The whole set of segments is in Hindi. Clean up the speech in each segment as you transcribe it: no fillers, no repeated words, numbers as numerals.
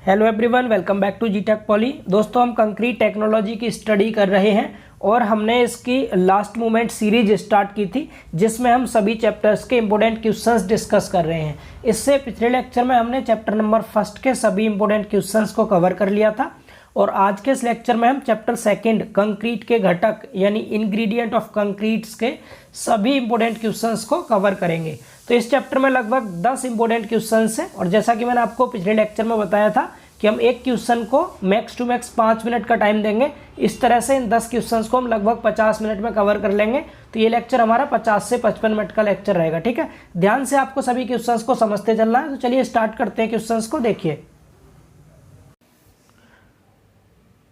Hello everyone, welcome back to जीटेक पॉली। दोस्तों, हम कंक्रीट टेक्नोलॉजी की स्टडी कर रहे हैं और हमने इसकी लास्ट मोमेंट सीरीज स्टार्ट की थी जिसमें हम सभी चैप्टर्स के इंपॉर्टेंट क्वेश्चंस डिस्कस कर रहे हैं। इससे पिछले लेक्चर में हमने चैप्टर नंबर 1 के सभी इंपॉर्टेंट क्वेश्चंस को कवर कर लिया था और आज के इस लेक्चर में हम चैप्टर 2 कंक्रीट के घटक यानी इंग्रेडिएंट ऑफ कंक्रीट्स के सभी इंपॉर्टेंट क्वेश्चंस को कवर करेंगे। तो इस चैप्टर में लगभग 10 इंपॉर्टेंट क्वेश्चंस हैं और जैसा कि मैंने आपको पिछले लेक्चर में बताया था कि हम एक क्वेश्चन को मैक्स टू मैक्स 5 मिनट का टाइम देंगे। इस तरह से इन 10 क्वेश्चंस को हम लगभग 50 मिनट में कवर कर लेंगे। तो ये लेक्चर हमारा 50 से 55 मिनट का लेक्चर रहेगा। ठीक है, ध्यान से आपको सभी क्वेश्चंस को समझते चलना है। तो चलिए स्टार्ट करते हैं क्वेश्चंस को। देखिए,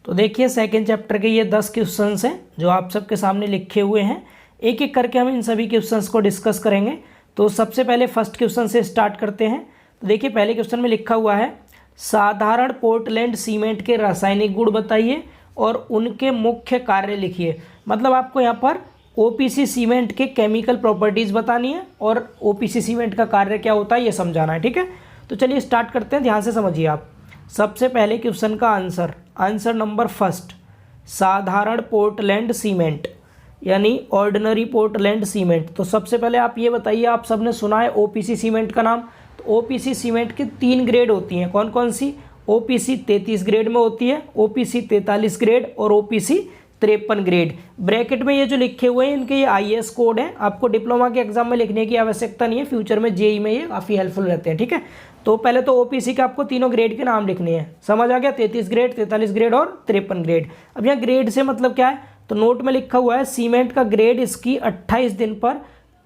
तो देखिए सेकेंड चैप्टर के ये 10 क्वेश्चंस हैं जो आप सबके सामने लिखे हुए हैं। एक एक करके हम इन सभी क्वेश्चंस को डिस्कस करेंगे। तो सबसे पहले फर्स्ट क्वेश्चन से स्टार्ट करते हैं। तो देखिए, पहले क्वेश्चन में लिखा हुआ है साधारण पोर्टलैंड सीमेंट के रासायनिक गुण बताइए और उनके मुख्य कार्य लिखिए। मतलब आपको यहाँ पर ओपीसी सीमेंट के केमिकल प्रॉपर्टीज़ बतानी है और ओपीसी सीमेंट का कार्य क्या होता है ये समझाना है। ठीक है, तो चलिए स्टार्ट करते हैं, ध्यान से समझिए आप। सबसे पहले क्वेश्चन का आंसर नंबर फर्स्ट, साधारण पोर्टलैंड सीमेंट यानी ऑर्डिनरी पोर्टलैंड सीमेंट। तो सबसे पहले आप ये बताइए, आप सबने सुना है ओपीसी सीमेंट का नाम। तो ओपीसी सीमेंट की 3 ग्रेड होती हैं। कौन कौन सी? ओपीसी 33 ग्रेड में होती है, ओपीसी 43 ग्रेड और ओपीसी 53 ग्रेड। ब्रैकेट में ये जो लिखे हुए हैं इनके ये आईएस कोड हैं। आपको डिप्लोमा के एग्जाम में लिखने की आवश्यकता नहीं है, फ्यूचर में जेई में ये काफ़ी हेल्पफुल रहते हैं। ठीक है, तो पहले तो ओपीसी के आपको तीनों ग्रेड के नाम लिखने हैं। समझ आ गया? 33 ग्रेड, 43 ग्रेड और 53 ग्रेड। अब यहाँ ग्रेड से मतलब क्या है? तो नोट में लिखा हुआ है सीमेंट का ग्रेड इसकी 28 दिन पर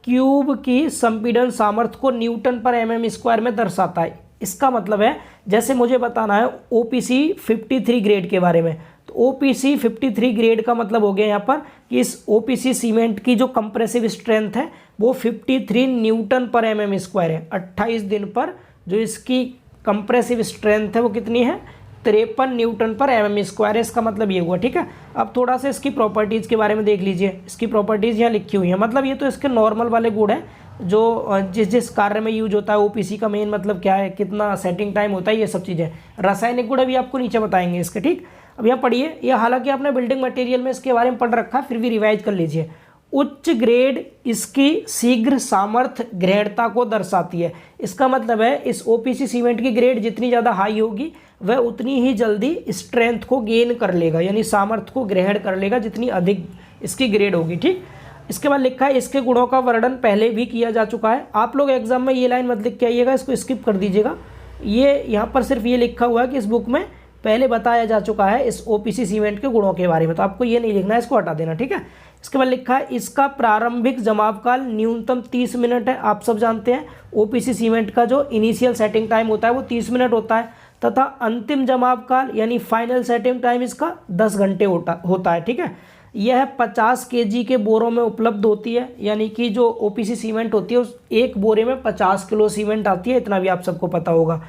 क्यूब की संपीड़न सामर्थ्य को न्यूटन पर mm² में दर्शाता है। इसका मतलब है, जैसे मुझे बताना है ओपीसी 53 ग्रेड के बारे में, तो ओपीसी 53 ग्रेड का मतलब हो गया यहाँ पर कि इस ओपीसी सीमेंट की जो कंप्रेसिव स्ट्रेंथ है वो 53 न्यूटन पर mm² है। 28 दिन पर जो इसकी कंप्रेसिव स्ट्रेंथ है वो कितनी है? 53 न्यूटन पर mm²। इसका मतलब ये हुआ। ठीक है, अब थोड़ा सा इसकी प्रॉपर्टीज़ के बारे में देख लीजिए। इसकी प्रॉपर्टीज़ यहाँ लिखी हुई हैं। मतलब ये तो इसके नॉर्मल वाले गुण हैं जो जिस कार्य में यूज होता है। ओपीसी का मेन मतलब क्या है, कितना सेटिंग टाइम होता है, ये सब चीज़ें। रासायनिक गुण अभी आपको नीचे बताएंगे इसके। ठीक, अब यहाँ पढ़िए, ये हालांकि आपने बिल्डिंग मटेरियल में इसके बारे में पढ़ रखा है, फिर भी रिवाइज कर लीजिए। उच्च ग्रेड इसकी शीघ्र सामर्थ्य ग्रहणता को दर्शाती है। इसका मतलब है इस ओपीसी सीमेंट की ग्रेड जितनी ज़्यादा हाई होगी वह उतनी ही जल्दी स्ट्रेंथ को गेन कर लेगा, यानी सामर्थ्य को ग्रहण कर लेगा जितनी अधिक इसकी ग्रेड होगी। ठीक, इसके बाद लिखा है इसके गुणों का वर्णन पहले भी किया जा चुका है। आप लोग एग्जाम में ये लाइन मत लिख के आइएगा, इसको स्किप कर दीजिएगा। ये यहाँ पर सिर्फ ये लिखा हुआ है कि इस बुक में पहले बताया जा चुका है इस ओपीसी सीमेंट के गुणों के बारे में, तो आपको ये नहीं लिखना है, इसको हटा देना। ठीक है, इसके बाद लिखा है इसका प्रारंभिक जमाव काल न्यूनतम 30 मिनट है। आप सब जानते हैं ओपीसी सीमेंट का जो इनिशियल सेटिंग टाइम होता है वो 30 मिनट होता है तथा अंतिम जमाव काल यानी फाइनल सेटिंग टाइम इसका 10 घंटे होता है। ठीक है, यह 50 kg के बोरों में उपलब्ध होती है, यानी कि जो ओपीसी सीमेंट होती है उस एक बोरे में 50 किलो सीमेंट आती है, इतना भी आप सबको पता होगा।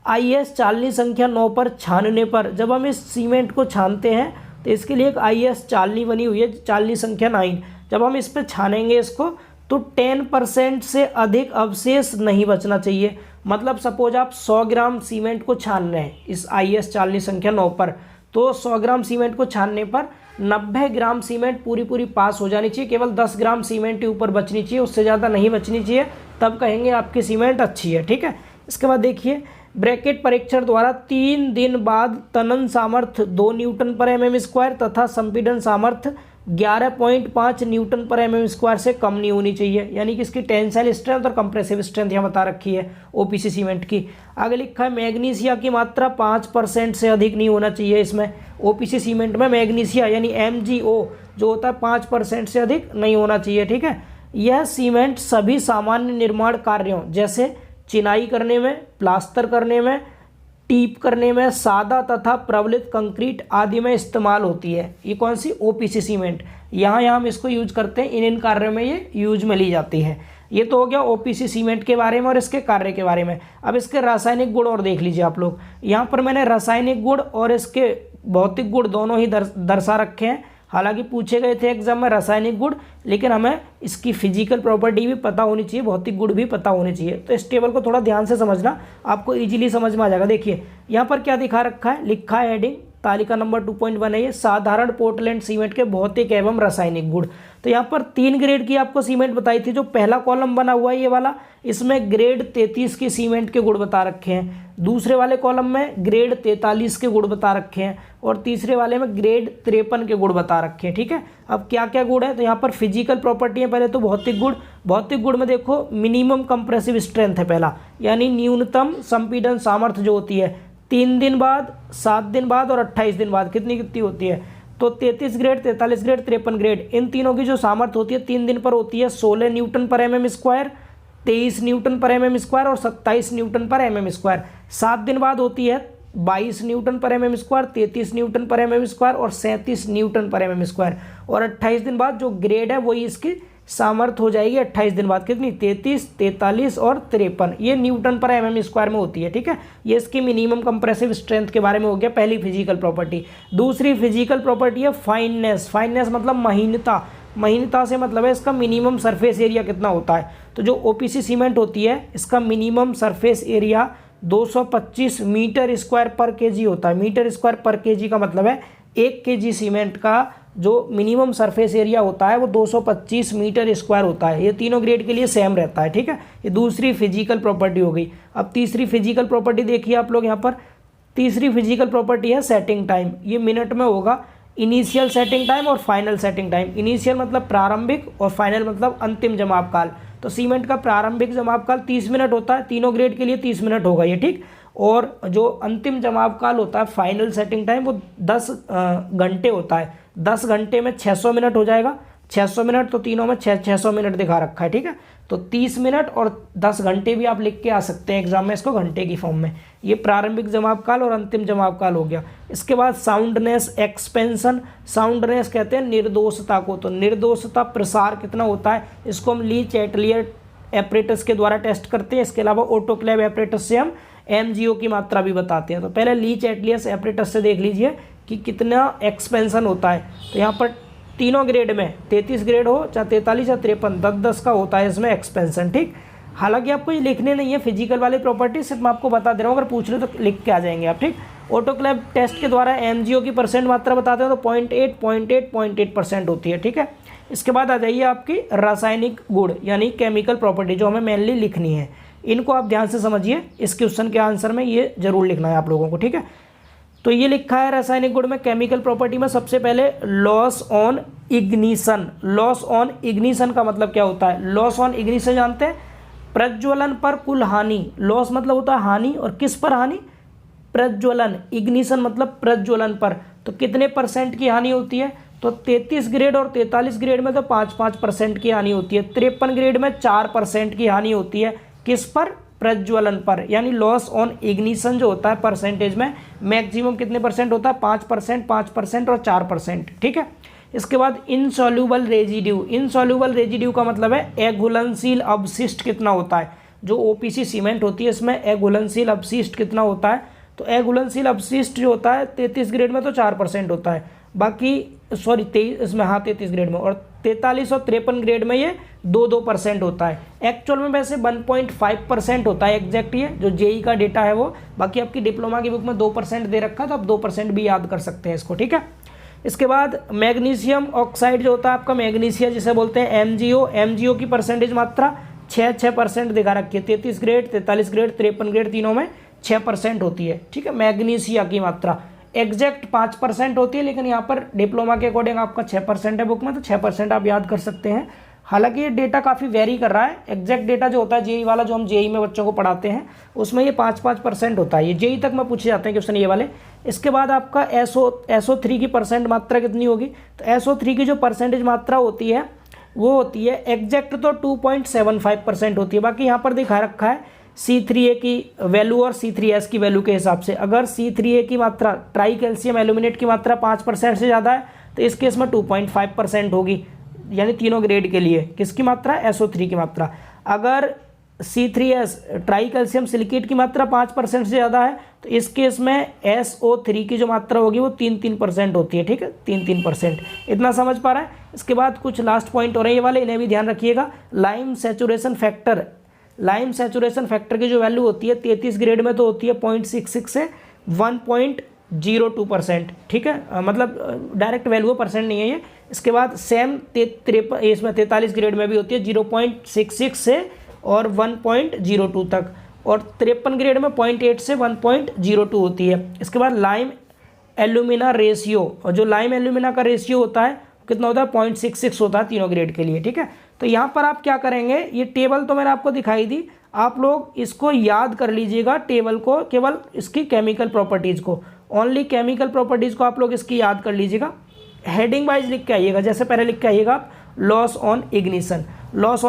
आईएस चालनी संख्या 9 पर छानने पर, जब हम इस सीमेंट को छानते हैं तो इसके लिए एक आईएस चालनी बनी हुई है, चालनी संख्या 9। जब हम इस पर छानेंगे इसको तो 10% से अधिक अवशेष नहीं बचना चाहिए। मतलब सपोज आप 100 ग्राम सीमेंट को छान रहे हैं इस आईएस चालनी संख्या 9 पर, तो 100 ग्राम सीमेंट को छानने पर 90 ग्राम सीमेंट पूरी पास हो जानी चाहिए। केवल 10 ग्राम सीमेंट के ऊपर बचनी चाहिए, उससे ज़्यादा नहीं बचनी चाहिए, तब कहेंगे आपकी सीमेंट अच्छी है। ठीक है, इसके बाद देखिए ब्रैकेट परीक्षण द्वारा 3 दिन बाद तनन सामर्थ्य 2 न्यूटन पर mm² तथा संपीड़न सामर्थ्य 11.5 न्यूटन पर mm² से कम नहीं होनी चाहिए, यानी कि इसकी टेंसाइल स्ट्रेंथ और कंप्रेसिव स्ट्रेंथ यहाँ बता रखी है ओपीसी सीमेंट की। आगे लिखा है मैग्नीशिया की मात्रा 5% से अधिक नहीं होना चाहिए। इसमें ओपीसी सीमेंट में मैग्नीशिया यानी MgO जो होता है 5% से अधिक नहीं होना चाहिए। ठीक है, यह सीमेंट सभी सामान्य निर्माण कार्यों जैसे चिनाई करने में, प्लास्टर करने में, टीप करने में, सादा तथा प्रबलित कंक्रीट आदि में इस्तेमाल होती है। ये कौन सी? OPC cement. यहाँ हम इसको यूज करते हैं, इन कार्यों में ये यूज में ली जाती है। ये तो हो गया ओपीसी सीमेंट के बारे में और इसके कार्य के बारे में। अब इसके रासायनिक गुण और देख लीजिए आप लोग। यहाँ पर मैंने रासायनिक गुण और इसके भौतिक गुण दोनों ही दर्शा रखे हैं। हालांकि पूछे गए थे एग्जाम में रासायनिक गुण, लेकिन हमें इसकी फिजिकल प्रॉपर्टी भी पता होनी चाहिए, भौतिक गुण भी पता होने चाहिए। तो इस टेबल को थोड़ा ध्यान से समझना, आपको इजीली समझ में आ जाएगा। देखिए यहाँ पर क्या दिखा रखा है, लिखा है हेडिंग तालिका नंबर 2.1 है ये, साधारण पोर्टलैंड सीमेंट के भौतिक एवं रासायनिक गुण। तो यहाँ पर 3 ग्रेड की आपको सीमेंट बताई थी। जो पहला कॉलम बना हुआ है ये वाला, इसमें ग्रेड 33 की सीमेंट के गुण बता रखे हैं। दूसरे वाले कॉलम में ग्रेड 43 के गुण बता रखे हैं, और तीसरे वाले में ग्रेड 53 के गुण बता रखे हैं। ठीक है, अब क्या क्या गुण है, तो यहाँ पर फिजिकल प्रॉपर्टी है। पहले तो भौतिक गुण, भौतिक गुण में देखो मिनिमम कंप्रेसिव स्ट्रेंथ है पहला, यानी न्यूनतम संपीड़न सामर्थ्य जो होती है 3 दिन बाद, 7 दिन बाद और 28 दिन बाद कितनी होती है। तो 33 ग्रेड, 43 ग्रेड, 53 ग्रेड, इन तीनों की जो सामर्थ्य होती है 3 दिन पर होती है 16 न्यूटन पर mm स्क्वायर, 23 न्यूटन पर mm स्क्वायर और 27 न्यूटन पर mm स्क्वायर। 7 दिन बाद होती है 22 न्यूटन पर mm स्क्वायर, 33 न्यूटन पर mm स्क्वायर और 37 न्यूटन पर mm स्क्वायर। और 28 दिन बाद जो ग्रेड है वही इसकी सामर्थ्य हो जाएगी 28 दिन बाद कितनी, 33, 43 और 53, ये न्यूटन पर mm स्क्वायर में होती है। ठीक है, ये इसकी मिनिमम कंप्रेसिव स्ट्रेंथ के बारे में हो गया पहली फिजिकल प्रॉपर्टी। दूसरी फिजिकल प्रॉपर्टी है फाइननेस। फाइननेस मतलब महीनता, महीनता से मतलब है इसका मिनिमम सरफेस एरिया कितना होता है। तो जो ओपीसी सीमेंट होती है इसका minimum surface area 225 metre square पर केजी होता है। मीटर स्क्वायर पर केजी का मतलब है 1 केजी सीमेंट का जो मिनिमम सरफेस एरिया होता है वो 225 मीटर स्क्वायर होता है। ये तीनों ग्रेड के लिए सेम रहता है। ठीक है, ये दूसरी फिजिकल प्रॉपर्टी हो गई। अब तीसरी फिजिकल प्रॉपर्टी देखिए आप लोग यहाँ पर, तीसरी फिजिकल प्रॉपर्टी है सेटिंग टाइम। ये मिनट में होगा, इनिशियल सेटिंग टाइम और फाइनल सेटिंग टाइम। इनिशियल मतलब प्रारंभिक और फाइनल मतलब अंतिम जमाव काल। तो सीमेंट का प्रारंभिक जमाव काल 30 मिनट होता है, तीनों ग्रेड के लिए 30 मिनट होगा ये। ठीक, और जो अंतिम जमाव काल होता है फाइनल सेटिंग टाइम वो 10 घंटे होता है। 10 घंटे में 600 मिनट हो जाएगा, 600 मिनट तो तीनों में 600 मिनट दिखा रखा है। ठीक है, तो 30 मिनट और 10 घंटे भी आप लिख के आ सकते हैं एग्जाम में इसको घंटे की फॉर्म में। ये प्रारंभिक जमाव काल और अंतिम जमाव काल हो गया। इसके बाद साउंडनेस एक्सपेंशन। साउंडनेस कहते हैं निर्दोषता को। तो निर्दोषता प्रसार कितना होता है, इसको हम ली चैटलियर एपरेटस के द्वारा टेस्ट करते हैं। इसके अलावा ऑटोक्लेव एपरेटस से हम MgO की मात्रा भी बताते हैं। तो पहले ली चैटलियर एपरेटस से देख लीजिए कि कितना एक्सपेंशन होता है। तो यहाँ पर तीनों ग्रेड में 33 ग्रेड हो चाहे 43 या 53, 10-10 का होता है इसमें एक्सपेंशन। ठीक, हालांकि आपको ये लिखने नहीं है फिजिकल वाली प्रॉपर्टी, सिर्फ मैं आपको बता दे रहा हूँ, अगर पूछ रहे तो लिख के आ जाएंगे आप। ठीक, ऑटोक्लेव टेस्ट के द्वारा MgO की परसेंट मात्रा बताते हैं तो 0.8% होती है। ठीक है, इसके बाद आ जाइए आपकी रासायनिक गुण यानी केमिकल प्रॉपर्टी, जो हमें मेनली लिखनी है। इनको आप ध्यान से समझिए, इस क्वेश्चन के आंसर में ये जरूर लिखना है आप लोगों को। ठीक है, तो ये लिखा है रासायनिक गुण में केमिकल प्रॉपर्टी में सबसे पहले loss on ignition. Loss on ignition का मतलब क्या होता है, लॉस ऑन इग्निशन जानते हैं, प्रज्वलन पर कुल हानि। लॉस मतलब होता है हानि, और किस पर हानि, प्रज्वलन। इग्निशन मतलब प्रज्वलन पर। तो कितने % की हानि होती है, तो 33 ग्रेड और 43 ग्रेड में तो 5-5% की हानि होती है। 53 ग्रेड में 4% की हानि होती है, किस पर, प्रज्वलन पर। यानी लॉस ऑन इग्निशन जो होता है परसेंटेज में मैक्सिमम कितने % होता है, 5%, 5% और 4%। ठीक है, इसके बाद इनसॉल्यूबल रेजिड्यू। इनसॉल्यूबल रेजिड्यू का मतलब है अघुलनशील अवशिष्ट कितना होता है। जो ओपीसी सीमेंट होती है इसमें अघुलनशील अवशिष्ट कितना होता है, तो अघुलनशील अवशिष्ट जो होता है 33 ग्रेड में तो 4% होता है, बाकी सॉरी 23 इसमें, हाँ 33 ग्रेड में, और 43 और 53 ग्रेड में ये 2-2% होता है। एक्चुअल में वैसे 1.5% होता है एग्जैक्ट, ये जो जेई का डेटा है वो। बाकी आपकी डिप्लोमा की बुक में 2% दे रखा है, तो आप 2% भी याद कर सकते हैं इसको। ठीक है, इसके बाद मैग्नीशियम ऑक्साइड जो होता है आपका, मैग्नीशिया जिसे बोलते हैं MgO। MgO की परसेंटेज मात्रा 6% दिखा रखी है। 33 ग्रेड, 43 ग्रेड, 53 ग्रेड तीनों में 6% होती है। ठीक है, मैग्नीशिया की मात्रा एग्जैक्ट 5% होती है, लेकिन यहाँ पर डिप्लोमा के अकॉर्डिंग आपका 6% है बुक में, तो 6% आप याद कर सकते हैं। हालांकि ये डेटा काफ़ी वेरी कर रहा है। एग्जैक्ट डेटा जो होता है जेई वाला, जो हम जेई में बच्चों को पढ़ाते हैं, उसमें ये 5-5% होता है। ये जेई तक में पूछे जाते हैं क्वेश्चन ये वाले। इसके बाद आपका SO3 की % मात्रा कितनी होगी, तो SO3 की जो परसेंटेज मात्रा होती है वो होती है एग्जैक्ट तो 2.75% होती है। बाकी यहाँ पर दिखा रखा है C3A की वैल्यू और C3S की वैल्यू के हिसाब से। अगर C3A की मात्रा, ट्राई कैल्शियम एल्यूमिनेट की मात्रा 5% से ज़्यादा है तो इस केस में 2.5% होगी, यानी तीनों ग्रेड के लिए। किसकी मात्रा, SO3 की मात्रा। अगर C3S ट्राई कैल्शियम सिलिकेट की मात्रा 5% से ज़्यादा है, तो इस केस में SO3 की जो मात्रा होगी वो 3% होती है, ठीक है, 3%। इतना समझ पा रहे हैं। इसके बाद कुछ लास्ट पॉइंट हो रहे हैं ये वाले, इन्हें भी ध्यान रखिएगा। लाइम सैचुरेशन फैक्टर की जो वैल्यू होती है 33 ग्रेड में तो होती है 0.66 से 1.02%, ठीक है, मतलब डायरेक्ट वैल्यू है, परसेंट नहीं है ये। इसके बाद सेम 43 ग्रेड में भी होती है 0.66 से और 1.02 तक, और 53 ग्रेड में 0.8 से 1.02 होती है। इसके बाद लाइम एल्यूमिना रेशियो, और जो लाइम एल्यूमिना का रेशियो होता है कितना होता है 0.66 होता है तीनों ग्रेड के लिए, ठीक है। तो यहाँ पर आप क्या करेंगे, ये टेबल तो मैंने आपको दिखाई दी, आप लोग इसको याद कर लीजिएगा टेबल को, केवल इसकी केमिकल प्रॉपर्टीज़ को, ओनली केमिकल प्रॉपर्टीज़ को आप लोग इसकी याद कर लीजिएगा। हेडिंग वाइज लिख के आइएगा, जैसे पहले लिख के आइएगा आप लॉस ऑन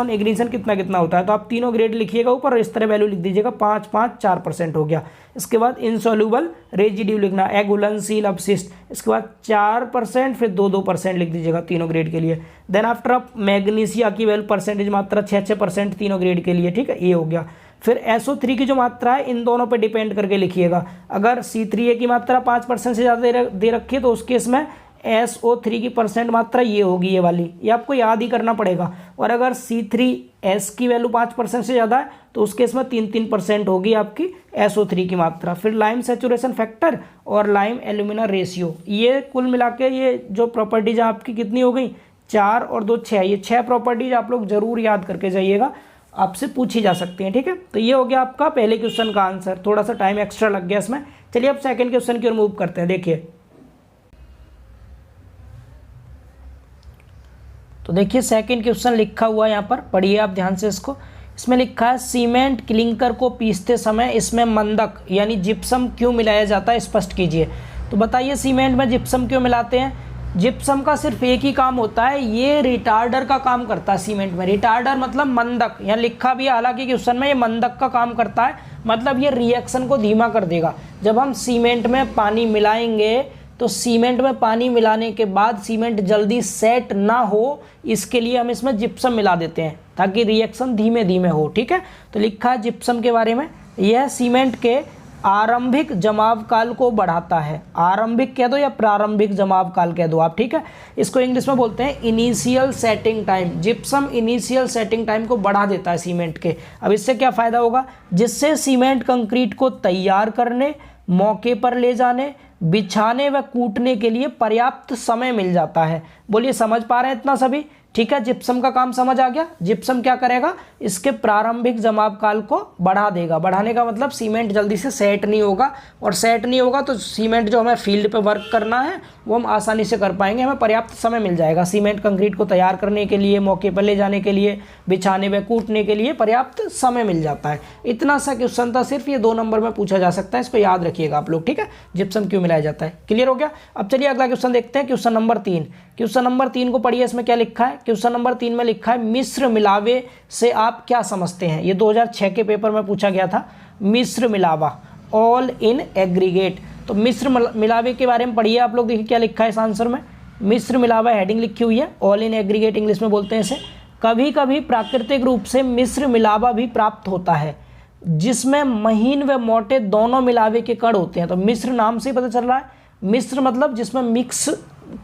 इग्निशन कितना कितना होता है, तो आप तीनों ग्रेड लिखिएगा ऊपर और इस तरह वैल्यू लिख दीजिएगा, 5, 5, 4% हो गया। इसके बाद इनसॉल्यूबल रेजिड्यू लिखना, अघुलनशील अपशिष्ट, इसके बाद 4%, फिर 2% लिख दीजिएगा तीनों ग्रेड के लिए। देन आफ्टर आप मैग्नीशिया की वैल्यू परसेंटेज मात्रा 6% तीनों ग्रेड के लिए, ठीक है, ये हो गया। फिर SO3 की जो मात्रा है इन दोनों पे डिपेंड करके लिखिएगा। अगर C3A की मात्रा 5% से ज़्यादा दे रखी है तो उस केस में SO3 की परसेंट मात्रा ये होगी, ये वाली, ये आपको याद ही करना पड़ेगा। और अगर C3S की वैल्यू 5% से ज़्यादा है तो उस केस में 3% होगी आपकी SO3 की मात्रा। फिर लाइम सैचुरेशन फैक्टर और लाइम एल्यूमिना रेशियो, ये कुल मिला के ये जो प्रॉपर्टीज आपकी कितनी हो गई, 4 और 2 6, ये 6 प्रॉपर्टीज आप लोग जरूर याद करके जाइएगा, आपसे पूछी जा सकती हैं, ठीक है। तो ये हो गया आपका पहले क्वेश्चन का आंसर, थोड़ा सा टाइम एक्स्ट्रा लग गया इसमें। चलिए अब सेकंड क्वेश्चन की ओर मूव करते हैं। देखिए, तो देखिए सेकंड क्वेश्चन लिखा हुआ है यहाँ पर, पढ़िए आप ध्यान से इसको। इसमें लिखा है सीमेंट क्लिंकर को पीसते समय इसमें मंदक यानी जिप्सम क्यों मिलाया जाता है, स्पष्ट कीजिए। तो बताइए सीमेंट में जिप्सम क्यों मिलाते हैं। जिप्सम का सिर्फ एक ही काम होता है, ये रिटार्डर का काम करता है सीमेंट में। रिटार्डर मतलब मंदक, यहाँ लिखा भी है हालांकि क्वेश्चन में, ये मंदक का काम करता है, मतलब ये रिएक्शन को धीमा कर देगा। जब हम सीमेंट में पानी मिलाएंगे तो सीमेंट में पानी मिलाने के बाद सीमेंट जल्दी सेट ना हो, इसके लिए हम इसमें जिप्सम मिला देते हैं ताकि रिएक्शन धीमे धीमे हो, ठीक है। तो लिखा है जिप्सम के बारे में, यह सीमेंट के आरंभिक जमाव काल को बढ़ाता है। आरंभिक कह दो या प्रारंभिक जमाव काल कह दो आप, ठीक है। इसको इंग्लिश में बोलते हैं initial setting time. Gypsum initial setting time को बढ़ा देता है सीमेंट के। अब इससे क्या फ़ायदा होगा, जिससे सीमेंट कंक्रीट को तैयार करने, मौके पर ले जाने, बिछाने व कूटने के लिए पर्याप्त समय मिल जाता है। बोलिए समझ पा रहे हैं इतना सभी, ठीक है। जिप्सम का काम समझ आ गया। जिप्सम क्या करेगा, इसके प्रारंभिक जमाव काल को बढ़ा देगा। बढ़ाने का मतलब सीमेंट जल्दी से सेट नहीं होगा, और सेट नहीं होगा तो सीमेंट जो हमें फील्ड पे वर्क करना है वो हम आसानी से कर पाएंगे, हमें पर्याप्त समय मिल जाएगा। सीमेंट कंक्रीट को तैयार करने के लिए, मौके पर ले जाने के लिए, बिछाने व कूटने के लिए पर्याप्त समय मिल जाता है। इतना सा क्वेश्चन था, सिर्फ ये 2 नंबर में पूछा जा सकता है, इसको याद रखिएगा आप लोग, ठीक है। जिप्सम क्यों मिलाया जाता है, क्लियर हो गया। अब चलिए अगला क्वेश्चन देखते हैं, क्वेश्चन नंबर 3। क्वेश्चन नंबर 3 को पढ़िए, इसमें क्या लिखा है। क्वेश्चन नंबर 3 में लिखा है मिश्र मिलावे से आप क्या समझते हैं। ये 2006 के पेपर में पूछा गया था। मिश्र मिलावा, ऑल इन एग्रीगेट। तो मिश्र मिलावे के बारे में पढ़िए आप लोग। देखिए क्या लिखा है इस आंसर में, मिश्र मिलावा हेडिंग लिखी हुई है, ऑल इन एग्रीगेट इंग्लिश में बोलते हैं इसे। कभी कभी प्राकृतिक रूप से मिश्र मिलावा भी प्राप्त होता है, जिसमें महीन व मोटे दोनों मिलावे के कण होते हैं। तो मिश्र नाम से ही पता चल रहा है, मिश्र मतलब जिसमें मिक्स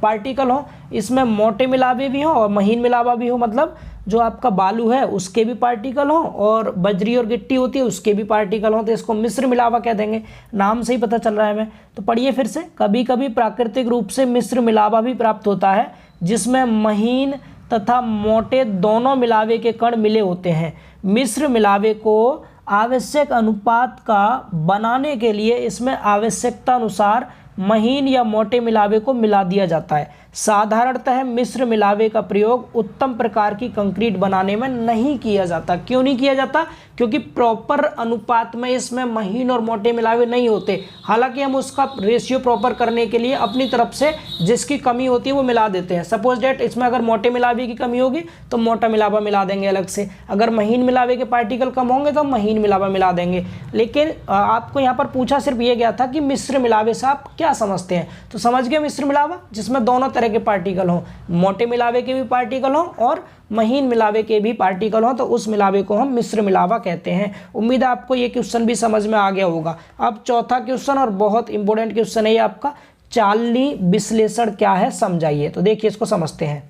पार्टिकल हो, इसमें मोटे मिलावे भी हो और महीन मिलावा भी हो, मतलब जो आपका बालू है उसके भी पार्टिकल हो और बजरी और गिट्टी होती है उसके भी पार्टिकल हो, तो इसको मिश्र मिलावा कह देंगे। नाम से ही पता चल रहा है हमें। तो पढ़िए फिर से, कभी कभी प्राकृतिक रूप से मिश्र मिलावा भी प्राप्त होता है, जिसमें महीन तथा मोटे दोनों मिलावे के कण मिले होते हैं। मिश्र मिलावे को आवश्यक अनुपात का बनाने के लिए इसमें आवश्यकता अनुसार महीन या मोटे मिलावे को मिला दिया जाता है। साधारणतः मिश्र मिलावे का प्रयोग उत्तम प्रकार की कंक्रीट बनाने में नहीं किया जाता। क्यों नहीं किया जाता? क्योंकि प्रॉपर अनुपात में इसमें महीन और मोटे मिलावे नहीं होते। हालांकि हम उसका रेशियो प्रॉपर करने के लिए अपनी तरफ से जिसकी कमी होती है वो मिला देते हैं। सपोज डेट इसमें अगर मोटे मिलावे की कमी होगी तो मोटा मिलावा मिला देंगे अलग से, अगर महीन मिलावे के पार्टिकल कम होंगे तो महीन मिलावा मिला देंगे। लेकिन आपको यहाँ पर पूछा सिर्फ ये गया था कि मिश्र मिलावे से आप क्या समझते हैं, तो समझ गए मिश्र मिलावा जिसमें दोनों तरह के पार्टिकल हों, मोटे मिलावे के भी पार्टिकल हों और महीन मिलावे के भी पार्टिकल हों, तो उस मिलावे को हम मिश्र मिलावा कहते हैं। उम्मीद है आपको ये क्वेश्चन भी समझ में आ गया होगा। अब चौथा क्वेश्चन और बहुत इंपॉर्टेंट क्वेश्चन है ये आपका, चालनी विश्लेषण क्या है समझाइए। तो देखिए इसको समझते हैं।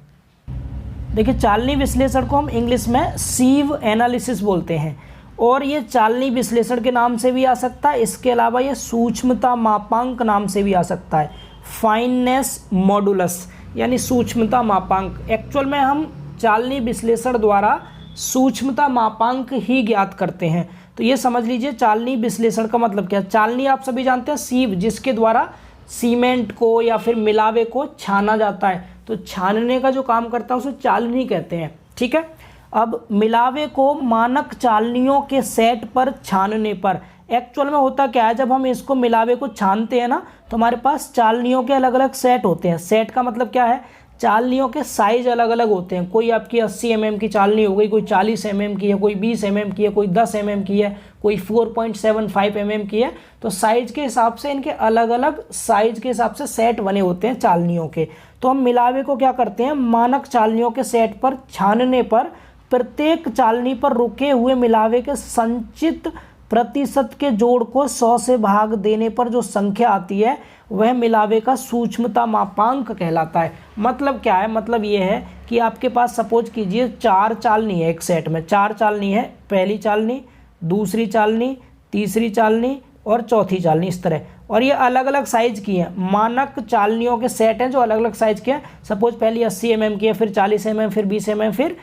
देखिए चालनी विश्लेषण को हम इंग्लिश में सीव एनालिसिस बोलते हैं और ये चालनी विश्लेषण के नाम से भी आ सकता है, इसके अलावा ये सूक्ष्मता मापांक नाम से भी आ सकता है, फाइननेस मॉडुलस यानी सूक्ष्मता मापांक। एक्चुअल में हम चालनी विश्लेषण द्वारा सूक्ष्मता मापांक ही ज्ञात करते हैं। तो ये समझ लीजिए चालनी विश्लेषण का मतलब क्या है। चालनी आप सभी जानते हैं सीव, जिसके द्वारा सीमेंट को या फिर मिलावे को छाना जाता है, तो छानने का जो काम करता है उसे चालनी कहते हैं। ठीक है, अब मिलावे को मानक चालनियों के सेट पर छानने पर, एक्चुअल में होता क्या है, जब हम इसको मिलावे को छानते हैं ना तो हमारे पास चालनियों के अलग अलग सेट होते हैं। सेट का मतलब क्या है, चालनियों के साइज अलग अलग होते हैं। कोई आपकी 80 mm की चालनी हो गई, कोई 40 mm की है, कोई 20 mm की है, कोई 10 mm की है, कोई 4.75 mm की है। तो साइज के हिसाब से इनके अलग अलग साइज के हिसाब से सेट बने होते हैं चालनियों के। तो हम मिलावे को क्या करते हैं, मानक चालनियों के सेट पर छानने पर प्रत्येक चालनी पर रुके हुए मिलावे के संचित प्रतिशत के जोड़ को 100 से भाग देने पर जो संख्या आती है वह मिलावे का सूक्ष्मता मापांक कहलाता है। मतलब क्या है, मतलब ये है कि आपके पास सपोज कीजिए 4 चालनी है, एक सेट में 4 चालनी है, पहली चालनी, दूसरी चालनी, तीसरी चालनी और चौथी चालनी, इस तरह। और ये अलग अलग साइज की है, मानक चालनियों के सेट हैं जो अलग अलग साइज के हैं। सपोज पहली 80 mm की है, फिर 40 mm, फिर 20 mm, फिर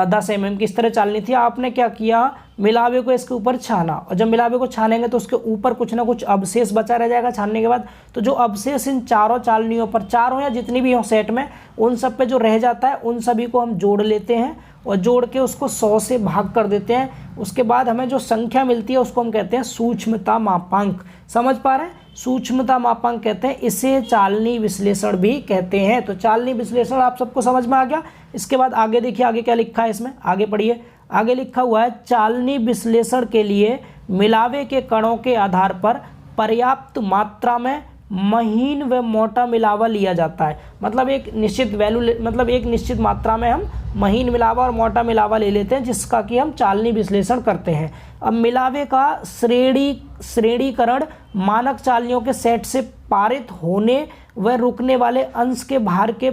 10 mm की, इस तरह चालनी थी। आपने क्या किया, मिलावे को इसके ऊपर छाना, और जब मिलावे को छानेंगे तो उसके ऊपर कुछ ना कुछ अवशेष बचा रह जाएगा छानने के बाद। तो जो अवशेष इन चारों चालनियों पर, चारों या जितनी भी हो सेट में, उन सब पे जो रह जाता है उन सभी को हम जोड़ लेते हैं और जोड़ के उसको 100 से भाग कर देते हैं। उसके बाद हमें जो संख्या मिलती है उसको हम कहते हैं सूक्ष्मता मापांक। समझ पा रहे हैं, सूक्ष्मता मापांक कहते हैं, इसे चालनी विश्लेषण भी कहते हैं। तो चालनी विश्लेषण आप सबको समझ में आ गया। इसके बाद आगे देखिए, आगे क्या लिखा है इसमें, आगे पढ़िए। आगे लिखा हुआ है, चालनी विश्लेषण के लिए मिलावे के कणों के आधार पर पर्याप्त मात्रा में महीन व मोटा मिलावा लिया जाता है। मतलब एक निश्चित वैल्यू, मतलब एक निश्चित मात्रा में हम महीन मिलावा और मोटा मिलावा ले लेते हैं, जिसका कि हम चालनी विश्लेषण करते हैं। अब मिलावे का श्रेणीकरण मानक चालनियों के सेट से पारित होने व रुकने वाले अंश के भार के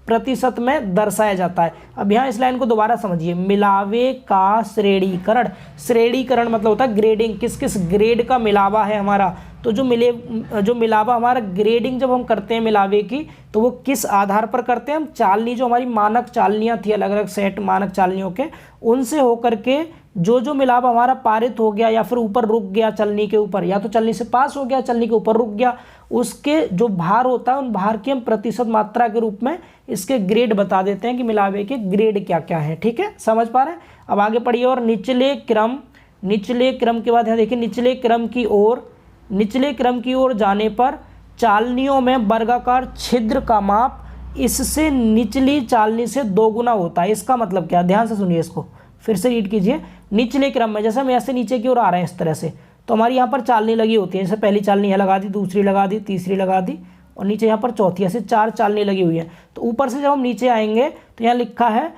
प्रतिशत में दर्शाया जाता है। अब यहाँ इस लाइन को दोबारा समझिए, मिलावे का श्रेणीकरण, श्रेणीकरण मतलब होता है ग्रेडिंग, किस किस ग्रेड का मिलावा है हमारा। तो जो मिलावा हमारा ग्रेडिंग जब हम करते हैं मिलावे की, तो वो किस आधार पर करते हैं हम, चालनी जो हमारी मानक चालनियाँ थी, अलग अलग सेट मानक चालनियों के, उनसे होकर के जो मिलावा हमारा पारित हो गया या फिर ऊपर रुक गया चलनी के ऊपर, या तो चलनी से पास हो गया, चलनी के ऊपर रुक गया, उसके जो भार होता है उन भार की हम प्रतिशत मात्रा के रूप में इसके ग्रेड बता देते हैं कि मिलावे के ग्रेड क्या क्या है। ठीक है, समझ पा रहे हैं। अब आगे पढ़िए। और निचले क्रम के बाद यहाँ देखिए, निचले क्रम की ओर जाने पर चालनियों में वर्गाकार छिद्र का माप इससे निचली चालनी से 2 गुना होता है। इसका मतलब क्या, ध्यान से सुनिए, इसको फिर से रीड कीजिए। निचले क्रम में, जैसे हम ऐसे नीचे की ओर आ रहे हैं इस तरह से, तो हमारी यहाँ पर चालनी लगी होती है। जैसे पहली चालनी है लगा दी, दूसरी लगा दी, तीसरी लगा दी, और नीचे यहाँ पर चौथी, ऐसे 4 चालनी लगी हुई है। तो ऊपर से जब हम नीचे आएंगे तो यहाँ लिखा है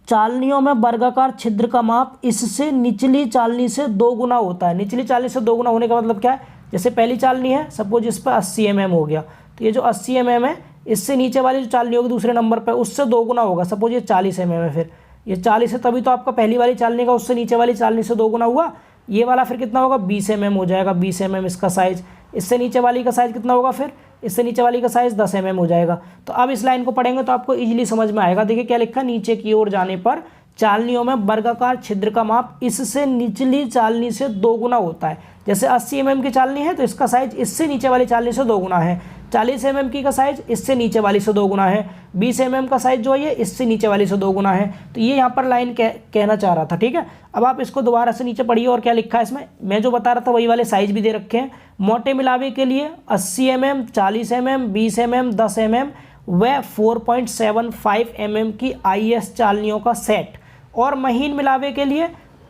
चालनियों में वर्गाकार छिद्र का माप इससे निचली चालनी से 2 गुना होता है। निचली चालनी से 2 गुना होने का मतलब क्या है, जैसे पहली चालनी है सपोज इस पर 80 mm हो गया, तो ये जो 80 mm है इससे नीचे वाली जो चालनी होगी दूसरे नंबर पर उससे 2 गुना होगा। सपोज ये 40 mm है, फिर ये 40 है, तभी तो आपका पहली वाली चालनी का उससे नीचे वाली चालनी से 2 गुना हुआ। ये वाला फिर कितना होगा, 20 mm हो जाएगा, 20 mm इसका साइज। इससे नीचे वाली का साइज कितना होगा, फिर इससे नीचे वाली का साइज 10 mm हो जाएगा। तो अब इस लाइन को पढ़ेंगे तो आपको इजीली समझ में आएगा। देखिए क्या लिखा है, नीचे की ओर जाने पर चालनियों में वर्गाकार छिद्र का माप इससे निचली चालनी से 2 गुना होता है। जैसे 80 mm की चालनी है तो इसका साइज इससे नीचे वाली चालनी से 2 गुना है। 40 mm की का साइज इससे नीचे वाली से 2 गुना है। 20 mm का साइज जो है ये इससे नीचे वाली से 2 गुना है। तो ये यहाँ पर लाइन कहना चाह रहा था। ठीक है, अब आप इसको दोबारा से नीचे पढ़िए और क्या लिखा है इसमें, मैं जो बता रहा था वही वाले साइज भी दे रखे हैं। मोटे मिलावे के लिए 80 mm, 40 mm, 20 mm, 10 mm व 4.75 mm की IS चालनियों का सेट, और महीन मिलावे के लिए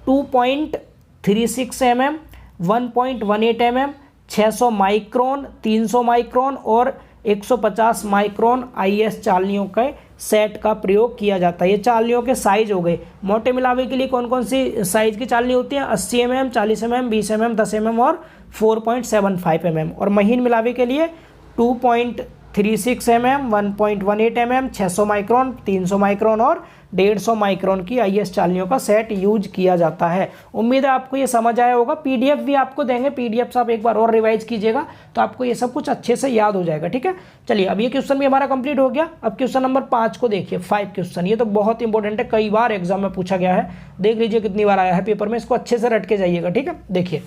2.36 mm, 1.18 mm, 600 माइक्रोन, 300 माइक्रोन और 150 माइक्रोन IS चालनियों के सेट का प्रयोग किया जाता है। ये चालनियों के साइज हो गए। मोटे मिलावे के लिए कौन कौन सी साइज की चालनी होती है? 80 mm, 40 mm, 20 mm, 10 mm और 4.75 mm। और महीन मिलावे के लिए 2.36 mm, 1.18 mm, 600 माइक्रोन, 300 माइक्रोन और 150 माइक्रोन की IS चालनियों का सेट यूज किया जाता है। उम्मीद है आपको ये समझ आया होगा। PDF भी आपको देंगे, PDF से आप एक बार और रिवाइज कीजिएगा तो आपको ये सब कुछ अच्छे से याद हो जाएगा। ठीक है, चलिए अब ये क्वेश्चन भी हमारा कंप्लीट हो गया। अब क्वेश्चन नंबर 5 को देखिए, 5 क्वेश्चन। ये तो बहुत इंपॉर्टेंट है, कई बार एग्जाम में पूछा गया है। देख लीजिए कितनी बार आया है पेपर में, इसको अच्छे से रट के जाइएगा। ठीक है, देखिए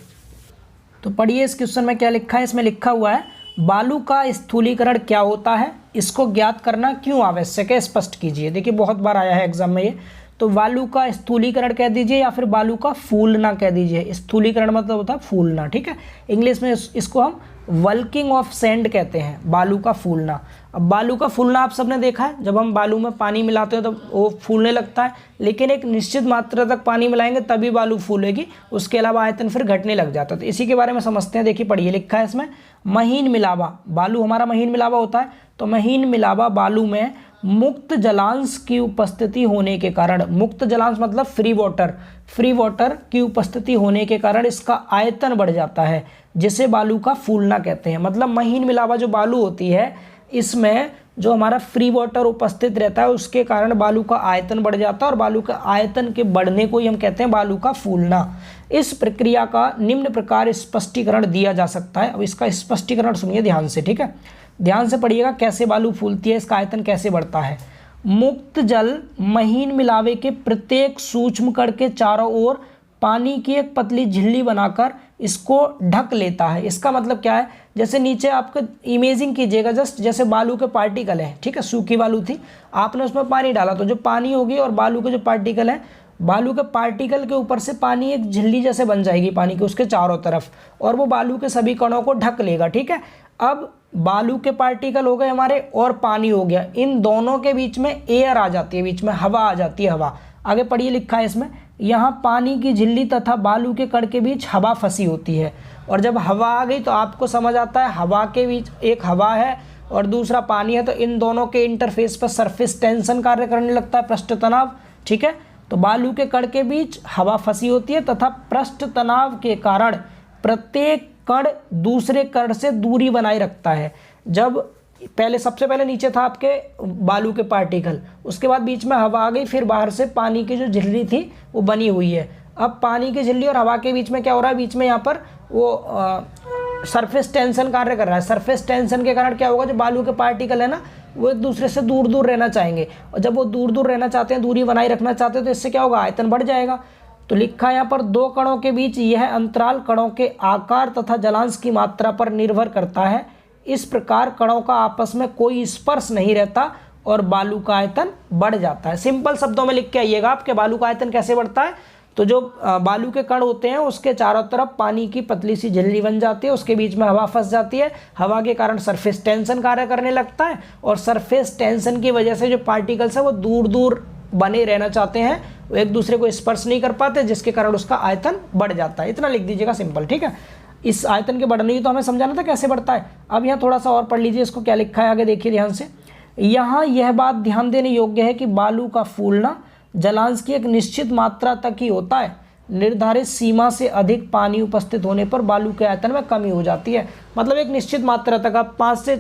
तो पढ़िए इस क्वेश्चन में क्या लिखा है। इसमें लिखा हुआ है बालू का स्थूलीकरण क्या होता है, इसको ज्ञात करना क्यों आवश्यक है, स्पष्ट कीजिए। देखिए बहुत बार आया है एग्जाम में ये। तो बालू का स्थूलीकरण कह दीजिए या फिर बालू का फूलना कह दीजिए। स्थूलीकरण मतलब होता है फूलना। ठीक है, इंग्लिश में इसको हम वल्किंग ऑफ सैंड कहते हैं, बालू का फूलना। अब बालू का फूलना आप सबने देखा है, जब हम बालू में पानी मिलाते हैं तो वो फूलने लगता है, लेकिन एक निश्चित मात्रा तक पानी मिलाएंगे तभी बालू फूलेगी, उसके अलावा आयतन फिर घटने लग जाता है। तो इसी के बारे में समझते हैं। देखिए पढ़िए, लिखा है इसमें महीन मिलावा। बालू हमारा महीन मिलावा होता है, तो महीन मिलावा बालू में मुक्त जलांश की उपस्थिति होने के कारण, मुक्त जलांश मतलब फ्री वाटर की उपस्थिति होने के कारण इसका आयतन बढ़ जाता है, जिसे बालू का फूलना कहते हैं। मतलब महीन मिलावा जो बालू होती है, इसमें जो हमारा फ्री वाटर उपस्थित रहता है उसके कारण बालू का आयतन बढ़ जाता है, और बालू का आयतन के बढ़ने को ही हम कहते हैं बालू का फूलना। इस प्रक्रिया का निम्न प्रकार स्पष्टीकरण दिया जा सकता है। अब इसका स्पष्टीकरण सुनिए ध्यान से। ठीक है, ध्यान से पढ़िएगा कैसे बालू फूलती है, इसका आयतन कैसे बढ़ता है। मुक्त जल महीन मिलावे के प्रत्येक सूक्ष्म कण के चारों ओर पानी की एक पतली झिल्ली बनाकर इसको ढक लेता है। इसका मतलब क्या है, जैसे नीचे आपको इमेजिंग कीजिएगा, जस्ट जैसे बालू के पार्टिकल हैं। ठीक है, सूखी बालू थी, आपने उसमें पानी डाला तो जो पानी होगी और बालू के जो पार्टिकल हैं, बालू के पार्टिकल के ऊपर से पानी एक झिल्ली जैसे बन जाएगी पानी के उसके चारों तरफ, और वो बालू के सभी कणों को ढक लेगा। ठीक है, अब बालू के पार्टिकल हो गए हमारे और पानी हो गया, इन दोनों के बीच में एयर आ जाती है, बीच में हवा आ जाती है। हवा आगे पढ़िए, लिखा है इसमें, यहाँ पानी की झिल्ली तथा बालू के कण के बीच हवा फंसी होती है। और जब हवा आ गई तो आपको समझ आता है हवा के बीच एक हवा है और दूसरा पानी है, तो इन दोनों के इंटरफेस पर सरफेस टेंशन कार्य करने लगता है, पृष्ठ तनाव। ठीक है, तो बालू के कण के बीच हवा फंसी होती है तथा पृष्ठ तनाव के कारण प्रत्येक कण दूसरे कण से दूरी बनाए रखता है। जब पहले सबसे पहले नीचे था आपके बालू के पार्टिकल, उसके बाद बीच में हवा आ गई, फिर बाहर से पानी की जो झिल्ली थी वो बनी हुई है। अब पानी की झिल्ली और हवा के बीच में क्या हो रहा है, बीच में यहाँ पर वो सरफेस टेंशन कार्य कर रहा है। सरफेस टेंशन के कारण क्या होगा, जो बालू के पार्टिकल है ना, वो एक दूसरे से दूर दूर रहना चाहेंगे, और जब वो दूर दूर रहना चाहते हैं, दूरी बनाए रखना चाहते हैं, तो इससे क्या होगा, आयतन बढ़ जाएगा। तो लिखा है यहाँ पर, दो कणों के बीच यह अंतराल कणों के आकार तथा जलांश की मात्रा पर निर्भर करता है। इस प्रकार कणों का आपस में कोई स्पर्श नहीं रहता और बालू का आयतन बढ़ जाता है। सिंपल शब्दों में लिख के आइएगा आपके, बालू का आयतन कैसे बढ़ता है। तो जो बालू के कण होते हैं उसके चारों तरफ पानी की पतली सी झिल्ली बन जाती है, उसके बीच में हवा फंस जाती है, हवा के कारण सरफेस टेंशन कार्य करने लगता है, और सरफेस टेंशन की वजह से जो पार्टिकल्स है वो दूर दूर बने रहना चाहते हैं, वो एक दूसरे को स्पर्श नहीं कर पाते, जिसके कारण उसका आयतन बढ़ जाता है। इतना लिख दीजिएगा सिंपल। ठीक है, इस आयतन के बढ़ने की तो हमें समझाना था कैसे बढ़ता है। अब यहाँ थोड़ा सा और पढ़ लीजिए, इसको क्या लिखा है आगे देखिए ध्यान से। यहाँ यह बात ध्यान देने योग्य है कि बालू का फूलना जलांश की एक निश्चित मात्रा तक ही होता है। निर्धारित सीमा से अधिक पानी उपस्थित होने पर बालू के आयतन में कमी हो जाती है। मतलब एक निश्चित मात्रा तक, आप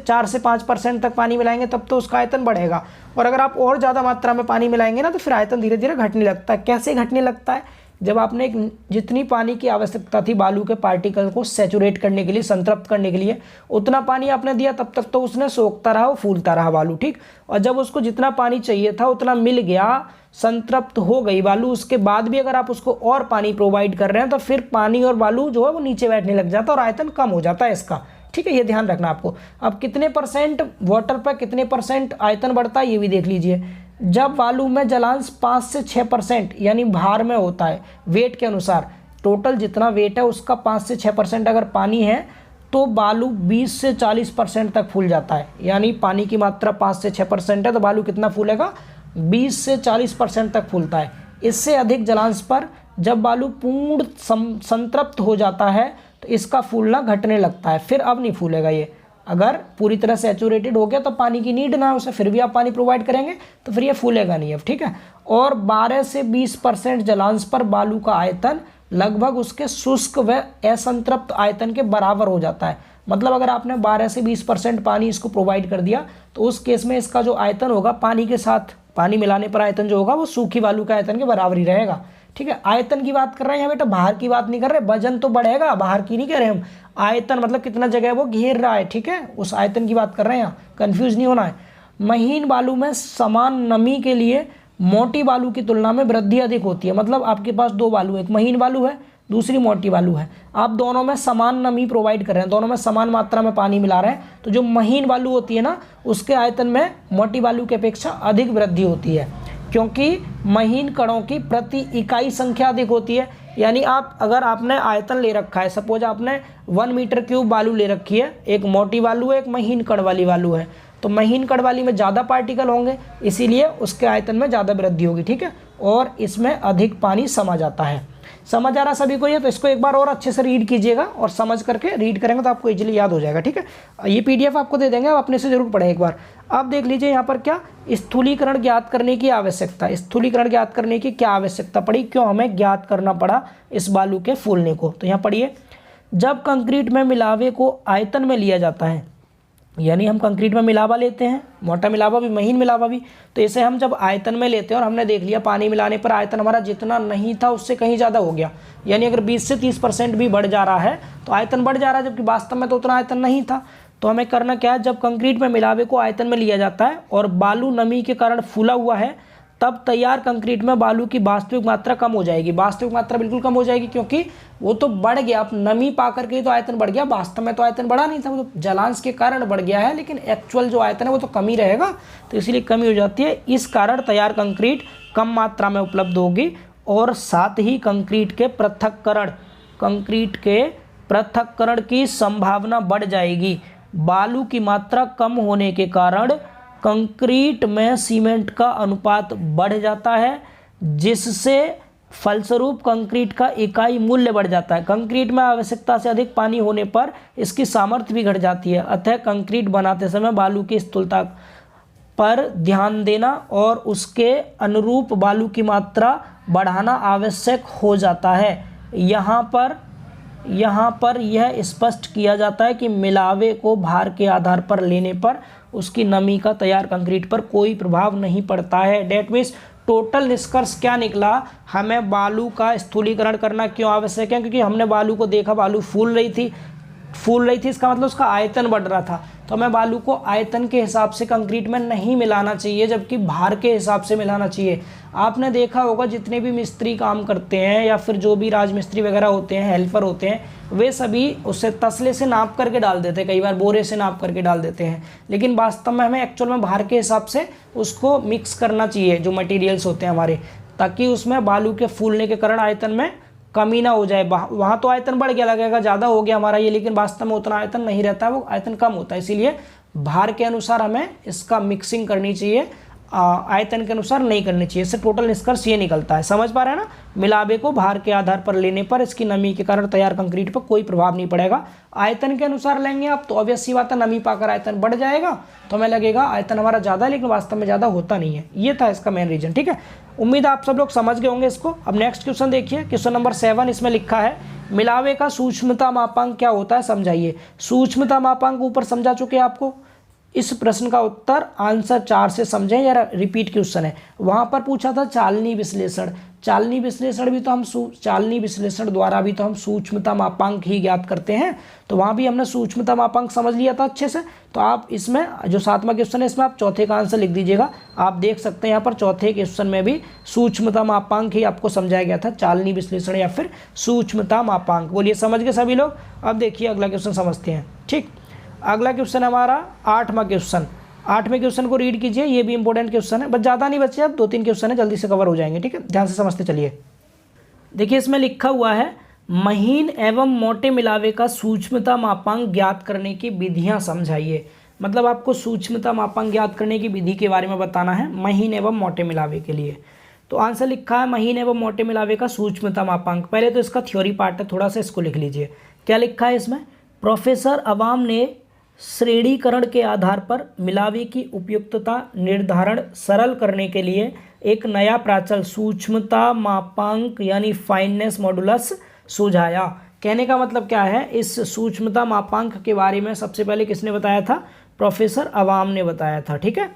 4 से 5% तक पानी मिलाएंगे तब तो उसका आयतन बढ़ेगा, और अगर आप और ज़्यादा मात्रा में पानी मिलाएंगे ना तो फिर आयतन धीरे धीरे घटने लगता है। कैसे घटने लगता है, जब आपने एक जितनी पानी की आवश्यकता थी बालू के पार्टिकल को सैचुरेट करने के लिए, संतृप्त करने के लिए, उतना पानी आपने दिया, तब तक तो उसने सोखता रहा, वो फूलता रहा बालू। ठीक, और जब उसको जितना पानी चाहिए था उतना मिल गया, संतृप्त हो गई बालू, उसके बाद भी अगर आप उसको और पानी प्रोवाइड कर रहे हैं तो फिर पानी और बालू जो है वो नीचे बैठने लग जाता है और आयतन कम हो जाता है इसका। ठीक है, ये ध्यान रखना आपको। अब कितने परसेंट वाटर पर कितने परसेंट आयतन बढ़ता है ये भी देख लीजिए। जब बालू में जलांश 5 से 6% यानी भार में होता है, वेट के अनुसार, टोटल जितना वेट है उसका 5 से 6% अगर पानी है तो बालू 20 से 40% तक फूल जाता है। यानी पानी की मात्रा 5 से 6% है तो बालू कितना फूलेगा, 20 से 40% तक फूलता है। इससे अधिक जलांश पर जब बालू पूर्ण संतृप्त हो जाता है तो इसका फूलना घटने लगता है, फिर अब नहीं फूलेगा ये। अगर पूरी तरह सैचुरेटेड हो गया तो पानी की नीड ना है उसे, फिर भी आप पानी प्रोवाइड करेंगे तो फिर ये फूलेगा नहीं अब, ठीक है। और 12 से 20% जलांश पर बालू का आयतन लगभग उसके शुष्क व असंतृप्त आयतन के बराबर हो जाता है। मतलब अगर आपने 12 से 20% पानी इसको प्रोवाइड कर दिया तो उस केस में इसका जो आयतन होगा पानी के साथ, पानी मिलाने पर आयतन जो होगा वो सूखी बालू का आयतन के बराबर ही रहेगा, ठीक है। आयतन की बात कर रहे हैं यहाँ बेटा, बाहर की बात नहीं कर रहे, वजन तो बढ़ेगा, बाहर की नहीं कह रहे हम। आयतन मतलब कितना जगह वो घेर रहा है, ठीक है, उस आयतन की बात कर रहे हैं यहाँ, कंफ्यूज नहीं होना है। महीन बालू में समान नमी के लिए मोटी बालू की तुलना में वृद्धि अधिक होती है। मतलब आपके पास दो बालू है, एक महीन बालू है, दूसरी मोटी बालू है, आप दोनों में समान नमी प्रोवाइड कर रहे हैं, दोनों में समान मात्रा में पानी मिला रहे हैं, तो जो महीन बालू होती है ना उसके आयतन में मोटी बालू की अपेक्षा अधिक वृद्धि होती है, क्योंकि महीन कणों की प्रति इकाई संख्या अधिक होती है। यानी आप अगर आपने आयतन ले रखा है, सपोज आपने 1 मीटर क्यूब बालू ले रखी है, एक मोटी बालू है, एक महीन कण वाली बालू है, तो महीन कण वाली में ज़्यादा पार्टिकल होंगे, इसीलिए उसके आयतन में ज़्यादा वृद्धि होगी, ठीक है, और इसमें अधिक पानी समा जाता है। समझ आ रहा सभी को ये? तो इसको एक बार और अच्छे से रीड कीजिएगा, और समझ करके रीड करेंगे तो आपको इजीली याद हो जाएगा, ठीक है। ये पीडीएफ आपको दे देंगे, आप अपने से जरूर पढ़ें एक बार। आप देख लीजिए यहाँ पर क्या स्थूलीकरण ज्ञात करने की आवश्यकता, स्थूलीकरण ज्ञात करने की क्या आवश्यकता पड़ी, क्यों हमें ज्ञात करना पड़ा इस बालू के फूलने को। तो यहाँ पढ़िए, जब कंक्रीट में मिलावे को आयतन में लिया जाता है, यानी हम कंक्रीट में मिलावा लेते हैं, मोटा मिलावा भी महीन मिलावा भी, तो इसे हम जब आयतन में लेते हैं, और हमने देख लिया पानी मिलाने पर आयतन हमारा जितना नहीं था उससे कहीं ज़्यादा हो गया, यानी अगर 20 से 30% भी बढ़ जा रहा है तो आयतन बढ़ जा रहा है, जबकि वास्तव में तो उतना आयतन नहीं था। तो हमें करना क्या है, जब कंक्रीट में मिलावे को आयतन में लिया जाता है और बालू नमी के कारण फूला हुआ है, तब तैयार कंक्रीट में बालू की वास्तविक मात्रा कम हो जाएगी। वास्तविक मात्रा बिल्कुल कम हो जाएगी, क्योंकि वो तो बढ़ गया, अब नमी पा करके तो आयतन बढ़ गया, वास्तव में तो आयतन बढ़ा नहीं था, वो तो जलांश के कारण बढ़ गया है, लेकिन एक्चुअल जो आयतन है वो तो कम ही रहेगा, तो इसीलिए कमी हो जाती है। इस कारण तैयार कंक्रीट कम मात्रा में उपलब्ध होगी, और साथ ही कंक्रीट के पृथक्करण की संभावना बढ़ जाएगी। बालू की मात्रा कम होने के कारण कंक्रीट में सीमेंट का अनुपात बढ़ जाता है, जिससे फलस्वरूप कंक्रीट का इकाई मूल्य बढ़ जाता है। कंक्रीट में आवश्यकता से अधिक पानी होने पर इसकी सामर्थ्य भी घट जाती है। अतः कंक्रीट बनाते समय बालू की स्थूलता पर ध्यान देना और उसके अनुरूप बालू की मात्रा बढ़ाना आवश्यक हो जाता है। यहाँ पर यह स्पष्ट किया जाता है कि मिलावे को भार के आधार पर लेने पर उसकी नमी का तैयार कंक्रीट पर कोई प्रभाव नहीं पड़ता है। डेट मीन्स टोटल निष्कर्ष क्या निकला, हमें बालू का स्थूलीकरण करना क्यों आवश्यक है, क्योंकि हमने बालू को देखा, बालू फूल रही थी, इसका मतलब उसका आयतन बढ़ रहा था, तो हमें बालू को आयतन के हिसाब से कंक्रीट में नहीं मिलाना चाहिए, जबकि भार के हिसाब से मिलाना चाहिए। आपने देखा होगा जितने भी मिस्त्री काम करते हैं या फिर जो भी राजमिस्त्री वगैरह होते हैं, हेल्पर होते हैं, वे सभी उससे तसले से नाप करके डाल देते हैं, कई बार बोरे से नाप करके डाल देते हैं, लेकिन वास्तव में हमें एक्चुअल में भार के हिसाब से उसको मिक्स करना चाहिए जो मटेरियल्स होते हैं हमारे, ताकि उसमें बालू के फूलने के कारण आयतन में कमी ना हो जाए। वहाँ तो आयतन बढ़ गया, लगेगा ज़्यादा हो गया हमारा ये, लेकिन वास्तव में उतना आयतन नहीं रहता, वो आयतन कम होता है, इसीलिए भार के अनुसार हमें इसका मिक्सिंग करनी चाहिए, आयतन के अनुसार नहीं करनी चाहिए। इससे टोटल निष्कर्ष ये निकलता है, समझ पा रहे हैं ना। मिलावे को भार के आधार पर लेने पर इसकी नमी के कारण तैयार कंक्रीट पर कोई प्रभाव नहीं पड़ेगा। आयतन के अनुसार लेंगे आप तो ऑब्वियस सी बात है, नमी पाकर आयतन बढ़ जाएगा, तो हमें लगेगा आयतन हमारा ज़्यादा है, लेकिन वास्तव में ज़्यादा होता नहीं है। ये था इसका मेन रीजन, ठीक है। उम्मीद आप सब लोग समझ गए होंगे इसको। अब नेक्स्ट क्वेश्चन देखिए, क्वेश्चन नंबर 7, इसमें लिखा है मिलावे का सूक्ष्मता मापांक क्या होता है, समझाइए। सूक्ष्मता मापांक ऊपर समझा चुके हैं आपको। इस प्रश्न का उत्तर आंसर 4 से समझें, या रिपीट क्वेश्चन है, वहाँ पर पूछा था चालनी विश्लेषण। चालनी विश्लेषण द्वारा भी तो हम सूक्ष्मता मापांक ही ज्ञात करते हैं, तो वहाँ भी हमने सूक्ष्मता मापांक समझ लिया था अच्छे से। तो आप इसमें जो 7वां क्वेश्चन है, इसमें आप चौथे का आंसर लिख दीजिएगा। आप देख सकते हैं यहाँ पर चौथे क्वेश्चन में भी सूक्ष्मता मापांक ही आपको समझाया गया था, चालनी विश्लेषण या फिर सूक्ष्मता मापांक। बोलिए समझ गए सभी लोग। अब देखिए अगला क्वेश्चन समझते हैं, ठीक। अगला क्वेश्चन हमारा 8वां क्वेश्चन। 8वें क्वेश्चन को रीड कीजिए, ये भी इंपॉर्टेंट क्वेश्चन है, बस ज़्यादा नहीं बचे, अब 2-3 क्वेश्चन है, जल्दी से कवर हो जाएंगे, ठीक है। ध्यान से समझते चलिए। देखिए इसमें लिखा हुआ है महीन एवं मोटे मिलावे का सूक्ष्मता मापांक ज्ञात करने की विधियां समझाइए। मतलब आपको सूक्ष्मता मापांक ज्ञात करने की विधि के बारे में बताना है महीन एवं मोटे मिलावे के लिए। तो आंसर लिखा है महीन एवं मोटे मिलावे का सूक्ष्मता मापांक। पहले तो इसका थ्योरी पार्ट है, थोड़ा सा इसको लिख लीजिए। क्या लिखा है इसमें, प्रोफेसर अवाम ने श्रेणीकरण के आधार पर मिलावे की उपयुक्तता निर्धारण सरल करने के लिए एक नया प्राचल सूक्ष्मता मापांक यानी फाइननेस मॉडुलस सुझाया। कहने का मतलब क्या है, इस सूक्ष्मता मापांक के बारे में सबसे पहले किसने बताया था? प्रोफेसर अवाम ने बताया था। ठीक है,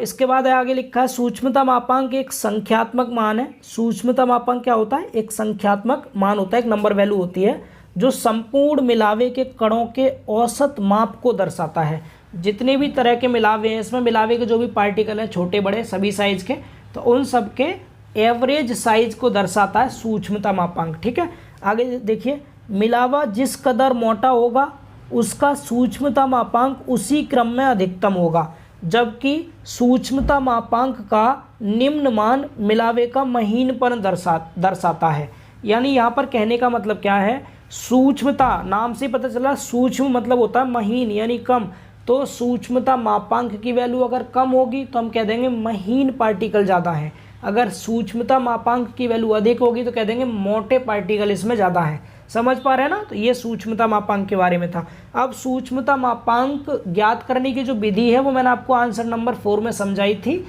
इसके बाद आगे लिखा है सूक्ष्मता मापांक एक संख्यात्मक मान है। सूक्ष्मता मापांक क्या होता है? एक संख्यात्मक मान होता है, एक नंबर वैल्यू होती है जो संपूर्ण मिलावे के कणों के औसत माप को दर्शाता है। जितने भी तरह के मिलावे हैं, इसमें मिलावे के जो भी पार्टिकल हैं छोटे बड़े सभी साइज के, तो उन सब के एवरेज साइज को दर्शाता है सूक्ष्मता मापांक। ठीक है, आगे देखिए, मिलावा जिस कदर मोटा होगा उसका सूक्ष्मता मापांक उसी क्रम में अधिकतम होगा, जबकि सूक्ष्मता मापांक का निम्न मान मिलावे का महीनपन दर्शाता है। यानी यहाँ पर कहने का मतलब क्या है, सूक्ष्मता नाम से पता चला, सूक्ष्म मतलब होता है महीन यानी कम, तो सूक्ष्मता मापांक की वैल्यू अगर कम होगी तो हम कह देंगे महीन पार्टिकल ज़्यादा है, अगर सूक्ष्मता मापांक की वैल्यू अधिक होगी तो कह देंगे मोटे पार्टिकल इसमें ज़्यादा है। समझ पा रहे हैं ना? तो ये सूक्ष्मता मापांक के बारे में था। अब सूक्ष्मता मापांक ज्ञात करने की जो विधि है वो मैंने आपको आंसर नंबर 4 में समझाई थी।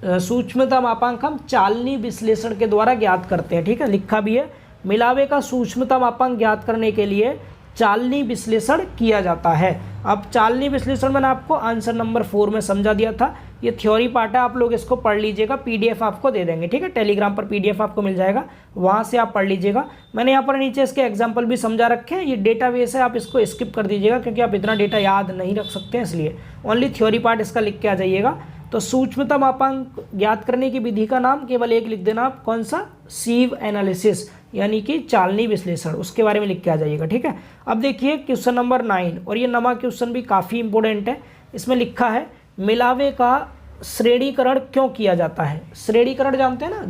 सूक्ष्मता मापांक हम चालनी विश्लेषण के द्वारा ज्ञात करते हैं। ठीक है, लिखा भी है, मिलावे का सूक्ष्मता मापांक ज्ञात करने के लिए चालनी विश्लेषण किया जाता है। अब चालनी विश्लेषण मैंने आपको आंसर नंबर 4 में समझा दिया था। ये थ्योरी पार्ट है, आप लोग इसको पढ़ लीजिएगा, पीडीएफ आपको दे देंगे। ठीक है, टेलीग्राम पर पीडीएफ आपको मिल जाएगा, वहाँ से आप पढ़ लीजिएगा। मैंने यहाँ पर नीचे इसके एग्जाम्पल भी समझा रखे हैं। ये डेटाबेस है, आप इसको स्किप कर दीजिएगा क्योंकि आप इतना डेटा याद नहीं रख सकते हैं, इसलिए ओनली थ्योरी पार्ट इसका लिख के आ जाइएगा। तो सूक्ष्मता मापांक ज्ञात करने की विधि का नाम केवल एक लिख देना आप, कौन सा? सीव एनालिसिस यानी कि चालनी विश्लेषण, उसके बारे में लिख के आ जाइएगा। ठीक है, अब देखिए क्वेश्चन नंबर 9, और ये नवा क्वेश्चन भी काफ़ी इंपॉर्टेंट है। इसमें लिखा है मिलावे का श्रेणीकरण क्यों किया जाता है? श्रेणीकरण जानते हैं ना,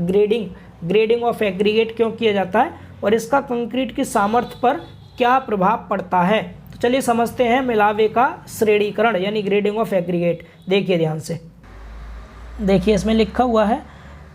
ग्रेडिंग ऑफ एग्रीगेट क्यों किया जाता है और इसका कंक्रीट की सामर्थ्य पर क्या प्रभाव पड़ता है? तो चलिए समझते हैं मिलावे का श्रेणीकरण यानी ग्रेडिंग ऑफ एग्रीगेट। देखिए ध्यान से, देखिए इसमें लिखा हुआ है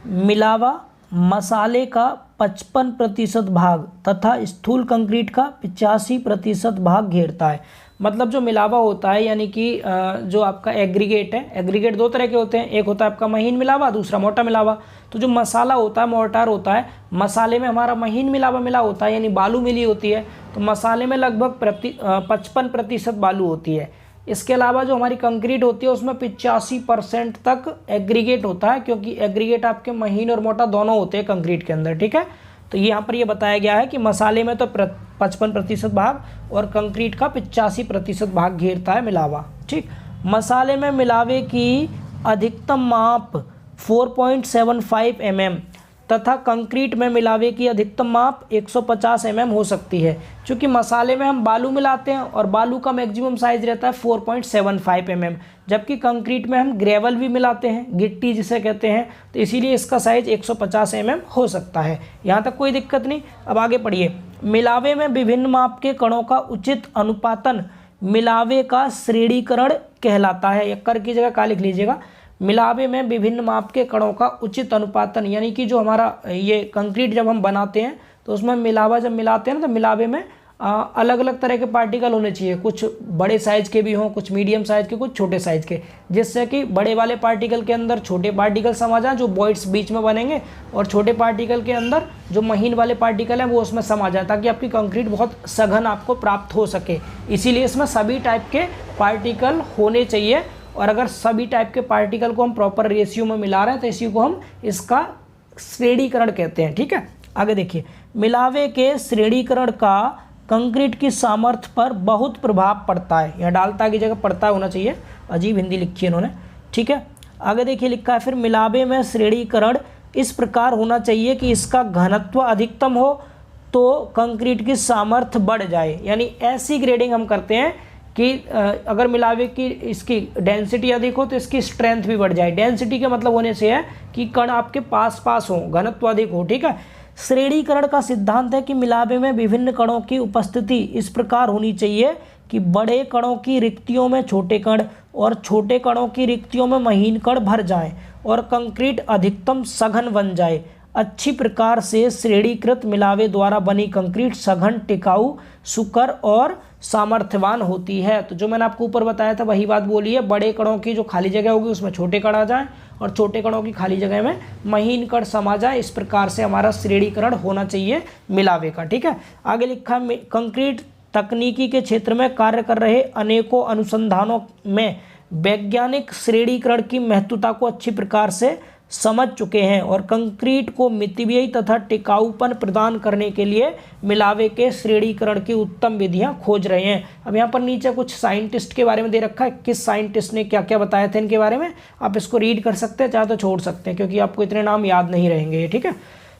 मिलावा मसाले का 55% भाग तथा स्थूल कंक्रीट का 85% भाग घेरता है। मतलब जो मिलावा होता है यानी कि जो आपका एग्रीगेट है, एग्रीगेट दो तरह के होते हैं, एक होता है आपका महीन मिलावा, दूसरा मोटा मिलावा। तो जो मसाला होता है, मोर्टार होता है, मसाले में हमारा महीन मिलावा मिला होता है यानी बालू मिली होती है, तो मसाले में लगभग 55% बालू होती है। इसके अलावा जो हमारी कंक्रीट होती है उसमें 85% तक एग्रीगेट होता है, क्योंकि एग्रीगेट आपके महीन और मोटा दोनों होते हैं कंक्रीट के अंदर। ठीक है, तो यहाँ पर ये बताया गया है कि मसाले में तो 55% भाग और कंक्रीट का 85% भाग घेरता है मिलावा। ठीक, मसाले में मिलावे की अधिकतम माप 4.75 mm तथा कंक्रीट में मिलावे की अधिकतम माप 150 mm हो सकती है। क्योंकि मसाले में हम बालू मिलाते हैं और बालू का मैक्सिमम साइज रहता है 4.75 mm, जबकि कंक्रीट में हम ग्रेवल भी मिलाते हैं, गिट्टी जिसे कहते हैं, तो इसीलिए इसका साइज 150 mm हो सकता है। यहाँ तक कोई दिक्कत नहीं। अब आगे पढ़िए, मिलावे में विभिन्न माप के कणों का उचित अनुपातन मिलावे का श्रेणीकरण कहलाता है। कर की जगह का लिख लीजिएगा, मिलावे में विभिन्न माप के कणों का उचित अनुपातन, यानी कि जो हमारा ये कंक्रीट जब हम बनाते हैं तो उसमें मिलावा जब मिलाते हैं ना, तो मिलावे में अलग अलग तरह के पार्टिकल होने चाहिए, कुछ बड़े साइज़ के भी हों, कुछ मीडियम साइज़ के, कुछ छोटे साइज़ के, जिससे कि बड़े वाले पार्टिकल के अंदर छोटे पार्टिकल समा जाए जो वॉइड्स बीच में बनेंगे, और छोटे पार्टिकल के अंदर जो महीन वाले पार्टिकल हैं वो उसमें समा जाए, ताकि आपकी कंक्रीट बहुत सघन आपको प्राप्त हो सके। इसीलिए इसमें सभी टाइप के पार्टिकल होने चाहिए, और अगर सभी टाइप के पार्टिकल को हम प्रॉपर रेशियो में मिला रहे हैं तो इसी को हम इसका श्रेणीकरण कहते हैं। ठीक है, आगे देखिए, मिलावे के श्रेणीकरण का कंक्रीट की सामर्थ्य पर बहुत प्रभाव पड़ता है। यहाँ डालता की जगह पड़ता होना चाहिए, अजीब हिंदी लिखी है इन्होंने। ठीक है, आगे देखिए लिखा है फिर मिलावे में श्रेणीकरण इस प्रकार होना चाहिए कि इसका घनत्व अधिकतम हो तो कंक्रीट की सामर्थ्य बढ़ जाए। यानी ऐसी ग्रेडिंग हम करते हैं कि अगर मिलावे की इसकी डेंसिटी अधिक हो तो इसकी स्ट्रेंथ भी बढ़ जाए। डेंसिटी का मतलब होने से है कि कण आपके पास पास हो, घनत्व अधिक हो। ठीक है, श्रेणीकरण का सिद्धांत है कि मिलावे में विभिन्न कणों की उपस्थिति इस प्रकार होनी चाहिए कि बड़े कणों की रिक्तियों में छोटे कण और छोटे कणों की रिक्तियों में महीन कण भर जाएं और कंक्रीट अधिकतम सघन बन जाए। अच्छी प्रकार से श्रेणीकृत मिलावे द्वारा बनी कंक्रीट सघन, टिकाऊ, सुकर और सामर्थ्यवान होती है। तो जो मैंने आपको ऊपर बताया था वही बात बोली है, बड़े कणों की जो खाली जगह होगी उसमें छोटे कण आ जाएं और छोटे कणों की खाली जगह में महीन कण समा जाए। इस प्रकार से हमारा श्रेणीकरण होना चाहिए मिलावे का। ठीक है, आगे लिखा, कंक्रीट तकनीकी के क्षेत्र में कार्य कर रहे अनेकों अनुसंधानों में वैज्ञानिक श्रेणीकरण की महत्वता को अच्छी प्रकार से समझ चुके हैं और कंक्रीट को मितव्ययी तथा टिकाऊपन प्रदान करने के लिए मिलावे के श्रेणीकरण की उत्तम विधियां खोज रहे हैं। अब यहाँ पर नीचे कुछ साइंटिस्ट के बारे में दे रखा है, किस साइंटिस्ट ने क्या क्या बताया था इनके बारे में, आप इसको रीड कर सकते हैं, चाहे तो छोड़ सकते हैं क्योंकि आपको इतने नाम याद नहीं रहेंगे। ठीक है,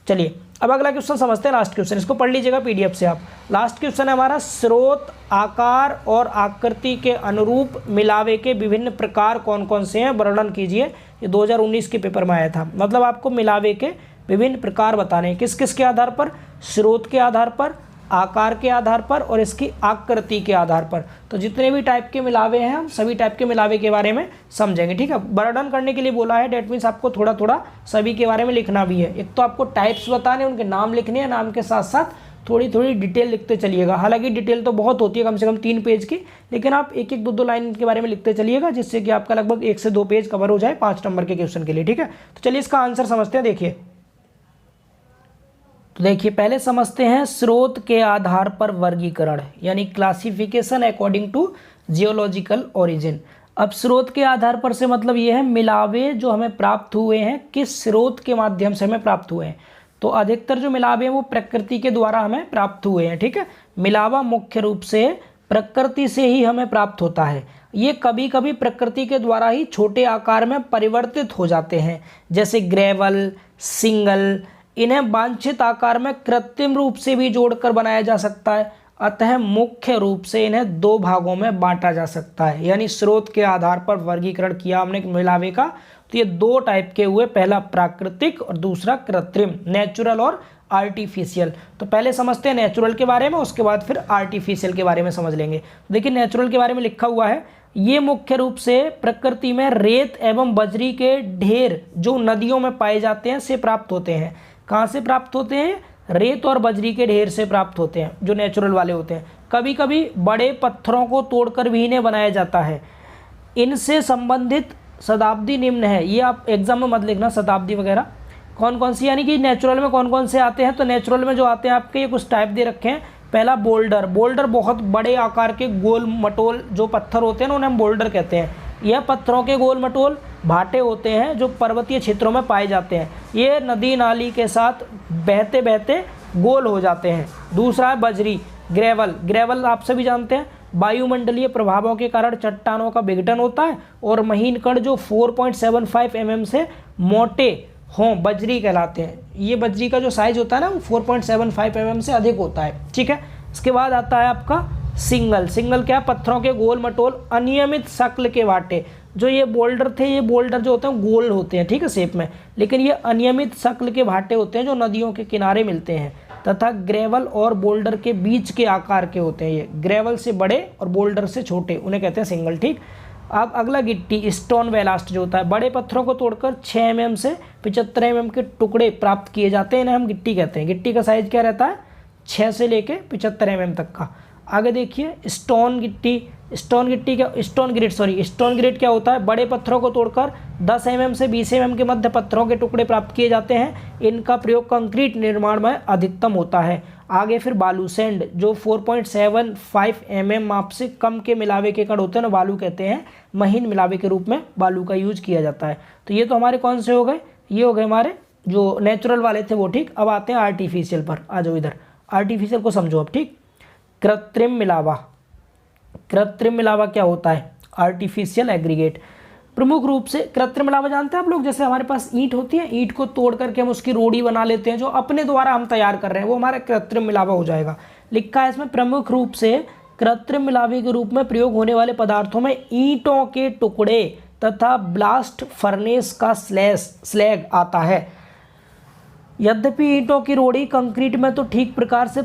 चलिए अब अगला क्वेश्चन समझते हैं, लास्ट क्वेश्चन, इसको पढ़ लीजिएगा पीडीएफ से आप। लास्ट क्वेश्चन है हमारा, स्रोत, आकार और आकृति के अनुरूप मिलावे के विभिन्न प्रकार कौन कौन से हैं, वर्णन कीजिए। ये 2019 के पेपर में आया था। मतलब आपको मिलावे के विभिन्न प्रकार बताने हैं, किस किस के आधार पर, स्रोत के आधार पर, आकार के आधार पर और इसकी आकृति के आधार पर। तो जितने भी टाइप के मिलावे हैं हम सभी टाइप के मिलावे के बारे में समझेंगे। ठीक है, वर्णन करने के लिए बोला है, डेट मीन्स आपको थोड़ा थोड़ा सभी के बारे में लिखना भी है। एक तो आपको टाइप्स बताने, उनके नाम लिखने हैं, नाम के साथ साथ थोड़ी थोड़ी डिटेल लिखते चलिएगा। हालांकि डिटेल तो बहुत होती है, कम से कम 3 पेज की, लेकिन आप एक एक 2 लाइन के बारे में लिखते चलिएगा, जिससे कि आपका लगभग 1 से 2 पेज कवर हो जाए 5 नंबर के क्वेश्चन के लिए। ठीक है, तो चलिए इसका आंसर समझते हैं। देखिए, तो देखिए पहले समझते हैं स्रोत के आधार पर वर्गीकरण, यानी classification according to geological origin. अब स्रोत के आधार पर से मतलब ये है मिलावे जो हमें प्राप्त हुए हैं किस स्रोत के माध्यम से हमें प्राप्त हुए हैं। तो अधिकतर जो मिलावे हैं वो प्रकृति के द्वारा हमें प्राप्त हुए हैं। ठीक है, मिलावा मुख्य रूप से प्रकृति से ही हमें प्राप्त होता है। ये कभी कभी प्रकृति के द्वारा ही छोटे आकार में परिवर्तित हो जाते हैं, जैसे ग्रेवल, सिंगल। इन्हें वांछित आकार में कृत्रिम रूप से भी जोड़कर बनाया जा सकता है, अतः मुख्य रूप से इन्हें 2 भागों में बांटा जा सकता है। यानी स्रोत के आधार पर वर्गीकरण किया हमने मिलावे का, तो ये 2 टाइप के हुए, पहला प्राकृतिक और दूसरा कृत्रिम, नेचुरल और आर्टिफिशियल। तो पहले समझते हैं नेचुरल के बारे में, उसके बाद फिर आर्टिफिशियल के बारे में समझ लेंगे। देखिए नेचुरल के बारे में लिखा हुआ है, ये मुख्य रूप से प्रकृति में रेत एवं बजरी के ढेर जो नदियों में पाए जाते हैं से प्राप्त होते हैं। कहाँ से प्राप्त होते हैं, रेत और बजरी के ढेर से प्राप्त होते हैं, जो नेचुरल वाले होते हैं। कभी कभी बड़े पत्थरों को तोड़कर भी इन्हें बनाया जाता है। इनसे संबंधित शताब्दी निम्न है, ये आप एग्जाम में मत लिखना शताब्दी वगैरह कौन कौन सी, यानी कि नेचुरल में कौन कौन से आते हैं। तो नेचुरल में जो आते हैं आपके, ये कुछ टाइप दे रखे हैं। पहला बोल्डर, बोल्डर बहुत बड़े आकार के गोल मटोल जो पत्थर होते हैं ना, उन्हें हम बोल्डर कहते हैं। यह पत्थरों के गोल मटोल भाटे होते हैं जो पर्वतीय क्षेत्रों में पाए जाते हैं। ये नदी नाली के साथ बहते बहते गोल हो जाते हैं। दूसरा है बजरी, ग्रेवल। ग्रेवल आप सभी जानते हैं, वायुमंडलीय प्रभावों के कारण चट्टानों का विघटन होता है और महीन कण जो 4.75 mm से मोटे हों बजरी कहलाते हैं। ये बजरी का जो साइज होता है ना वो 4.75 mm से अधिक होता है। ठीक है, इसके बाद आता है आपका सिंगल। सिंगल क्या, पत्थरों के गोल मटोल अनियमित शक्ल के भाटे। जो ये बोल्डर थे, ये बोल्डर जो होते हैं गोल होते हैं, ठीक है, शेप में, लेकिन ये अनियमित शक्ल के भाटे होते हैं जो नदियों के किनारे मिलते हैं। तथा ग्रेवल और बोल्डर के बीच के आकार के होते हैं। ये ग्रेवल से बड़े और बोल्डर से छोटे, उन्हें कहते हैं सिंगल। ठीक, अब अगला गिट्टी, स्टोन बेलास्ट जो होता है, बड़े पत्थरों को तोड़कर 6 mm से 75 mm के टुकड़े प्राप्त किए जाते हैं, इन्हें हम गिट्टी कहते हैं। गिट्टी का साइज क्या रहता है, 6 से लेके 75 mm तक का। आगे देखिए स्टोन गिट्टी, स्टोन गिट्टी क्या, स्टोन ग्रेट क्या होता है, बड़े पत्थरों को तोड़कर 10 mm से 20 mm के मध्य पत्थरों के टुकड़े प्राप्त किए जाते हैं। इनका प्रयोग कंक्रीट निर्माण में अधिकतम होता है। आगे फिर बालू, सैंड, जो 4.75 mm माप से कम के मिलावे के कण होते हैं ना, बालू कहते हैं। महीन मिलावे के रूप में बालू का यूज किया जाता है। तो ये तो हमारे कौन से हो गए, ये हो गए हमारे जो नेचुरल वाले थे वो। ठीक, अब आते हैं आर्टिफिशियल पर। आ जाओ इधर, आर्टिफिशियल को समझो अब। ठीक, कृत्रिम मिलावा। कृत्रिम मिलावा क्या होता है, आर्टिफिशियल एग्रीगेट। प्रमुख रूप से कृत्रिम मिलावा जानते हैं आप लोग, जैसे हमारे पास ईंट होती है, ईंट को तोड़ करके हम उसकी रोड़ी बना लेते हैं, जो अपने द्वारा हम तैयार कर रहे हैं, वो हमारा कृत्रिम मिलावा हो जाएगा। लिखा है इसमें, प्रमुख रूप से कृत्रिम मिलावे के रूप में प्रयोग होने वाले पदार्थों में ईंटों के टुकड़े तथा ब्लास्ट फर्नेस का स्लैग आता है। यद्यपि ईंटों की रोड़ी कंक्रीट में तो ठीक प्रकार से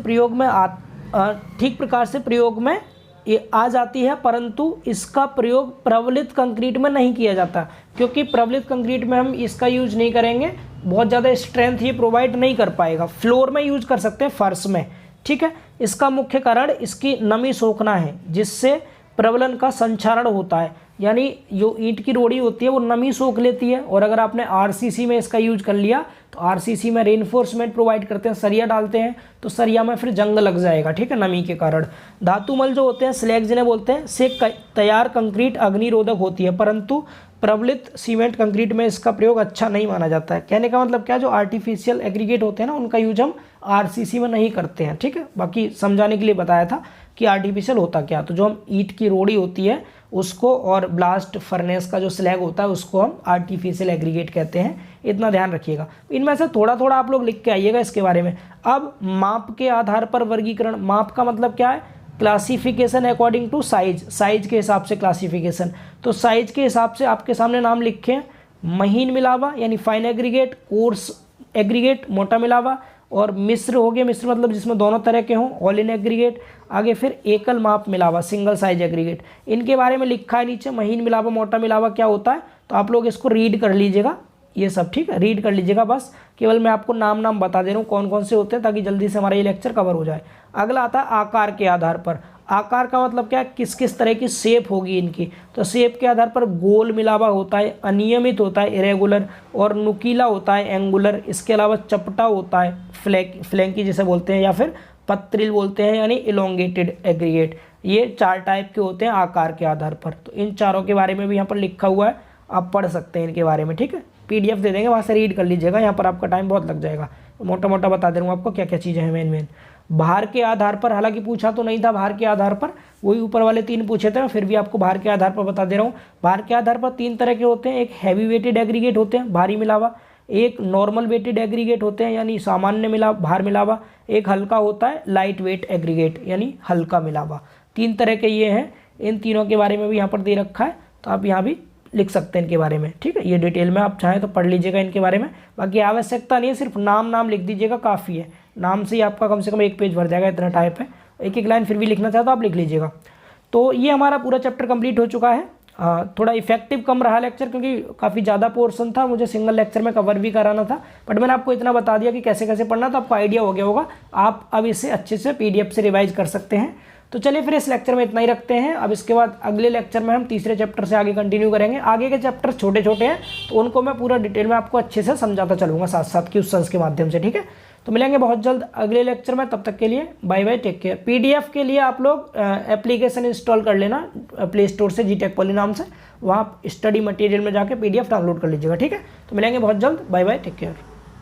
प्रयोग में ये आ जाती है, परंतु इसका प्रयोग प्रबलित कंक्रीट में नहीं किया जाता, क्योंकि प्रबलित कंक्रीट में हम इसका यूज नहीं करेंगे। बहुत ज़्यादा स्ट्रेंथ ये प्रोवाइड नहीं कर पाएगा। फ्लोर में यूज कर सकते हैं, फर्श में, ठीक है। इसका मुख्य कारण इसकी नमी सोखना है, जिससे प्रबलन का संचारण होता है, यानी जो ईंट की रोड़ी होती है वो नमी सोख लेती है। और अगर आपने आरसीसी में इसका यूज कर लिया तो आरसीसी में रेनफोर्समेंट प्रोवाइड करते हैं, सरिया डालते हैं, तो सरिया में फिर जंग लग जाएगा, ठीक है, नमी के कारण। धातुमल जो होते हैं, स्लैग जिन्हें बोलते हैं, से तैयार कंक्रीट अग्निरोधक होती है, परंतु प्रबलित सीमेंट कंक्रीट में इसका प्रयोग अच्छा नहीं माना जाता है। कहने का मतलब क्या, जो आर्टिफिशियल एग्रीगेट होते हैं ना, उनका यूज हम आरसीसी में नहीं करते हैं, ठीक है। बाकी समझाने के लिए बताया था कि आर्टिफिशियल होता क्या। तो जो हम ईंट की रोड़ी होती है उसको, और ब्लास्ट फर्नेस का जो स्लैग होता है उसको हम आर्टिफिशियल एग्रीगेट कहते हैं, इतना ध्यान रखिएगा। इनमें से थोड़ा थोड़ा आप लोग लिख के आइएगा इसके बारे में। अब माप के आधार पर वर्गीकरण, माप का मतलब क्या है, classification according to size, size के हिसाब से क्लासिफिकेशन। तो साइज के हिसाब से आपके सामने नाम लिखे हैं, महीन मिलावा यानी फाइन एग्रीगेट, कोर्स एग्रीगेट मोटा मिलावा, और मिश्र हो गया, मिश्र मतलब जिसमें दोनों तरह के हों, ऑल इन एग्रीगेट। आगे फिर एकल माप मिलावा, सिंगल साइज एग्रीगेट। इनके बारे में लिखा है नीचे, महीन मिलावा, मोटा मिलावा क्या होता है, तो आप लोग इसको रीड कर लीजिएगा, ये सब, ठीक है, रीड कर लीजिएगा। बस केवल मैं आपको नाम बता दे रहा हूँ कौन कौन से होते हैं, ताकि जल्दी से हमारा ये लेक्चर कवर हो जाए। अगला आता है आकार के आधार पर। आकार का मतलब क्या है, किस किस तरह की शेप होगी इनकी। तो शेप के आधार पर गोल मिलावा होता है, अनियमित होता है इरेगुलर, और नुकीला होता है एंगुलर। इसके अलावा चपटा होता है, फ्लैंकी जिसे बोलते हैं, या फिर पत्रिल बोलते हैं, यानी इलोंगेटेड एग्रीगेट। ये 4 टाइप के होते हैं आकार के आधार पर। तो इन चारों के बारे में भी यहाँ पर लिखा हुआ है, आप पढ़ सकते हैं इनके बारे में, ठीक है। PDF दे देंगे, वहाँ से रीड कर लीजिएगा, यहाँ पर आपका टाइम बहुत लग जाएगा। मोटा मोटा बता दे रहा हूँ आपको क्या क्या चीज़ें हैं मेन। भार के आधार पर, हालांकि पूछा तो नहीं था भार के आधार पर, वही ऊपर वाले 3 पूछे थे, फिर भी आपको भार के आधार पर बता दे रहा हूँ। भार के आधार पर 3 तरह के होते हैं, एक हैवी वेटेड एग्रीगेट होते हैं, भारी मिलावा, एक नॉर्मल वेटेड एग्रीगेट होते हैं, यानी सामान्य भार मिलावा, एक हल्का होता है लाइट वेट एग्रीगेट, यानी हल्का मिलावा। 3 तरह के ये हैं। इन तीनों के बारे में भी यहाँ पर दे रखा है, तो आप यहाँ भी लिख सकते हैं इनके बारे में, ठीक है। ये डिटेल में आप चाहें तो पढ़ लीजिएगा इनके बारे में, बाकी आवश्यकता नहीं है, सिर्फ नाम लिख दीजिएगा, काफ़ी है। नाम से ही आपका कम से कम 1 पेज भर जाएगा, इतना टाइप है। एक लाइन फिर भी लिखना चाहे तो आप लिख लीजिएगा। तो ये हमारा पूरा चैप्टर कंप्लीट हो चुका है। थोड़ा इफेक्टिव कम रहा लेक्चर, क्योंकि काफ़ी ज़्यादा पोर्शन था, मुझे सिंगल लेक्चर में कवर भी कराना था, बट मैंने आपको इतना बता दिया कि कैसे कैसे पढ़ना, तो आपको आइडिया हो गया होगा। आप अब इसे अच्छे से PDF से रिवाइज कर सकते हैं। तो चलिए फिर इस लेक्चर में इतना ही रखते हैं। अब इसके बाद अगले लेक्चर में हम तीसरे चैप्टर से आगे कंटिन्यू करेंगे। आगे के चैप्टर छोटे छोटे हैं, तो उनको मैं पूरा डिटेल में आपको अच्छे से समझाता चलूँगा साथ साथ क्वेश्चंस के माध्यम से, ठीक है। तो मिलेंगे बहुत जल्द अगले लेक्चर में, तब तक के लिए bye bye, take care. PDF के लिए आप लोग एप्लीकेशन इंस्टॉल कर लेना प्ले स्टोर से, GTech Poly नाम से, वहाँ स्टडी मटेरियल में जाके PDF डाउनलोड कर लीजिएगा, ठीक है। तो मिलेंगे बहुत जल्द, बाय बाय, टेक केयर।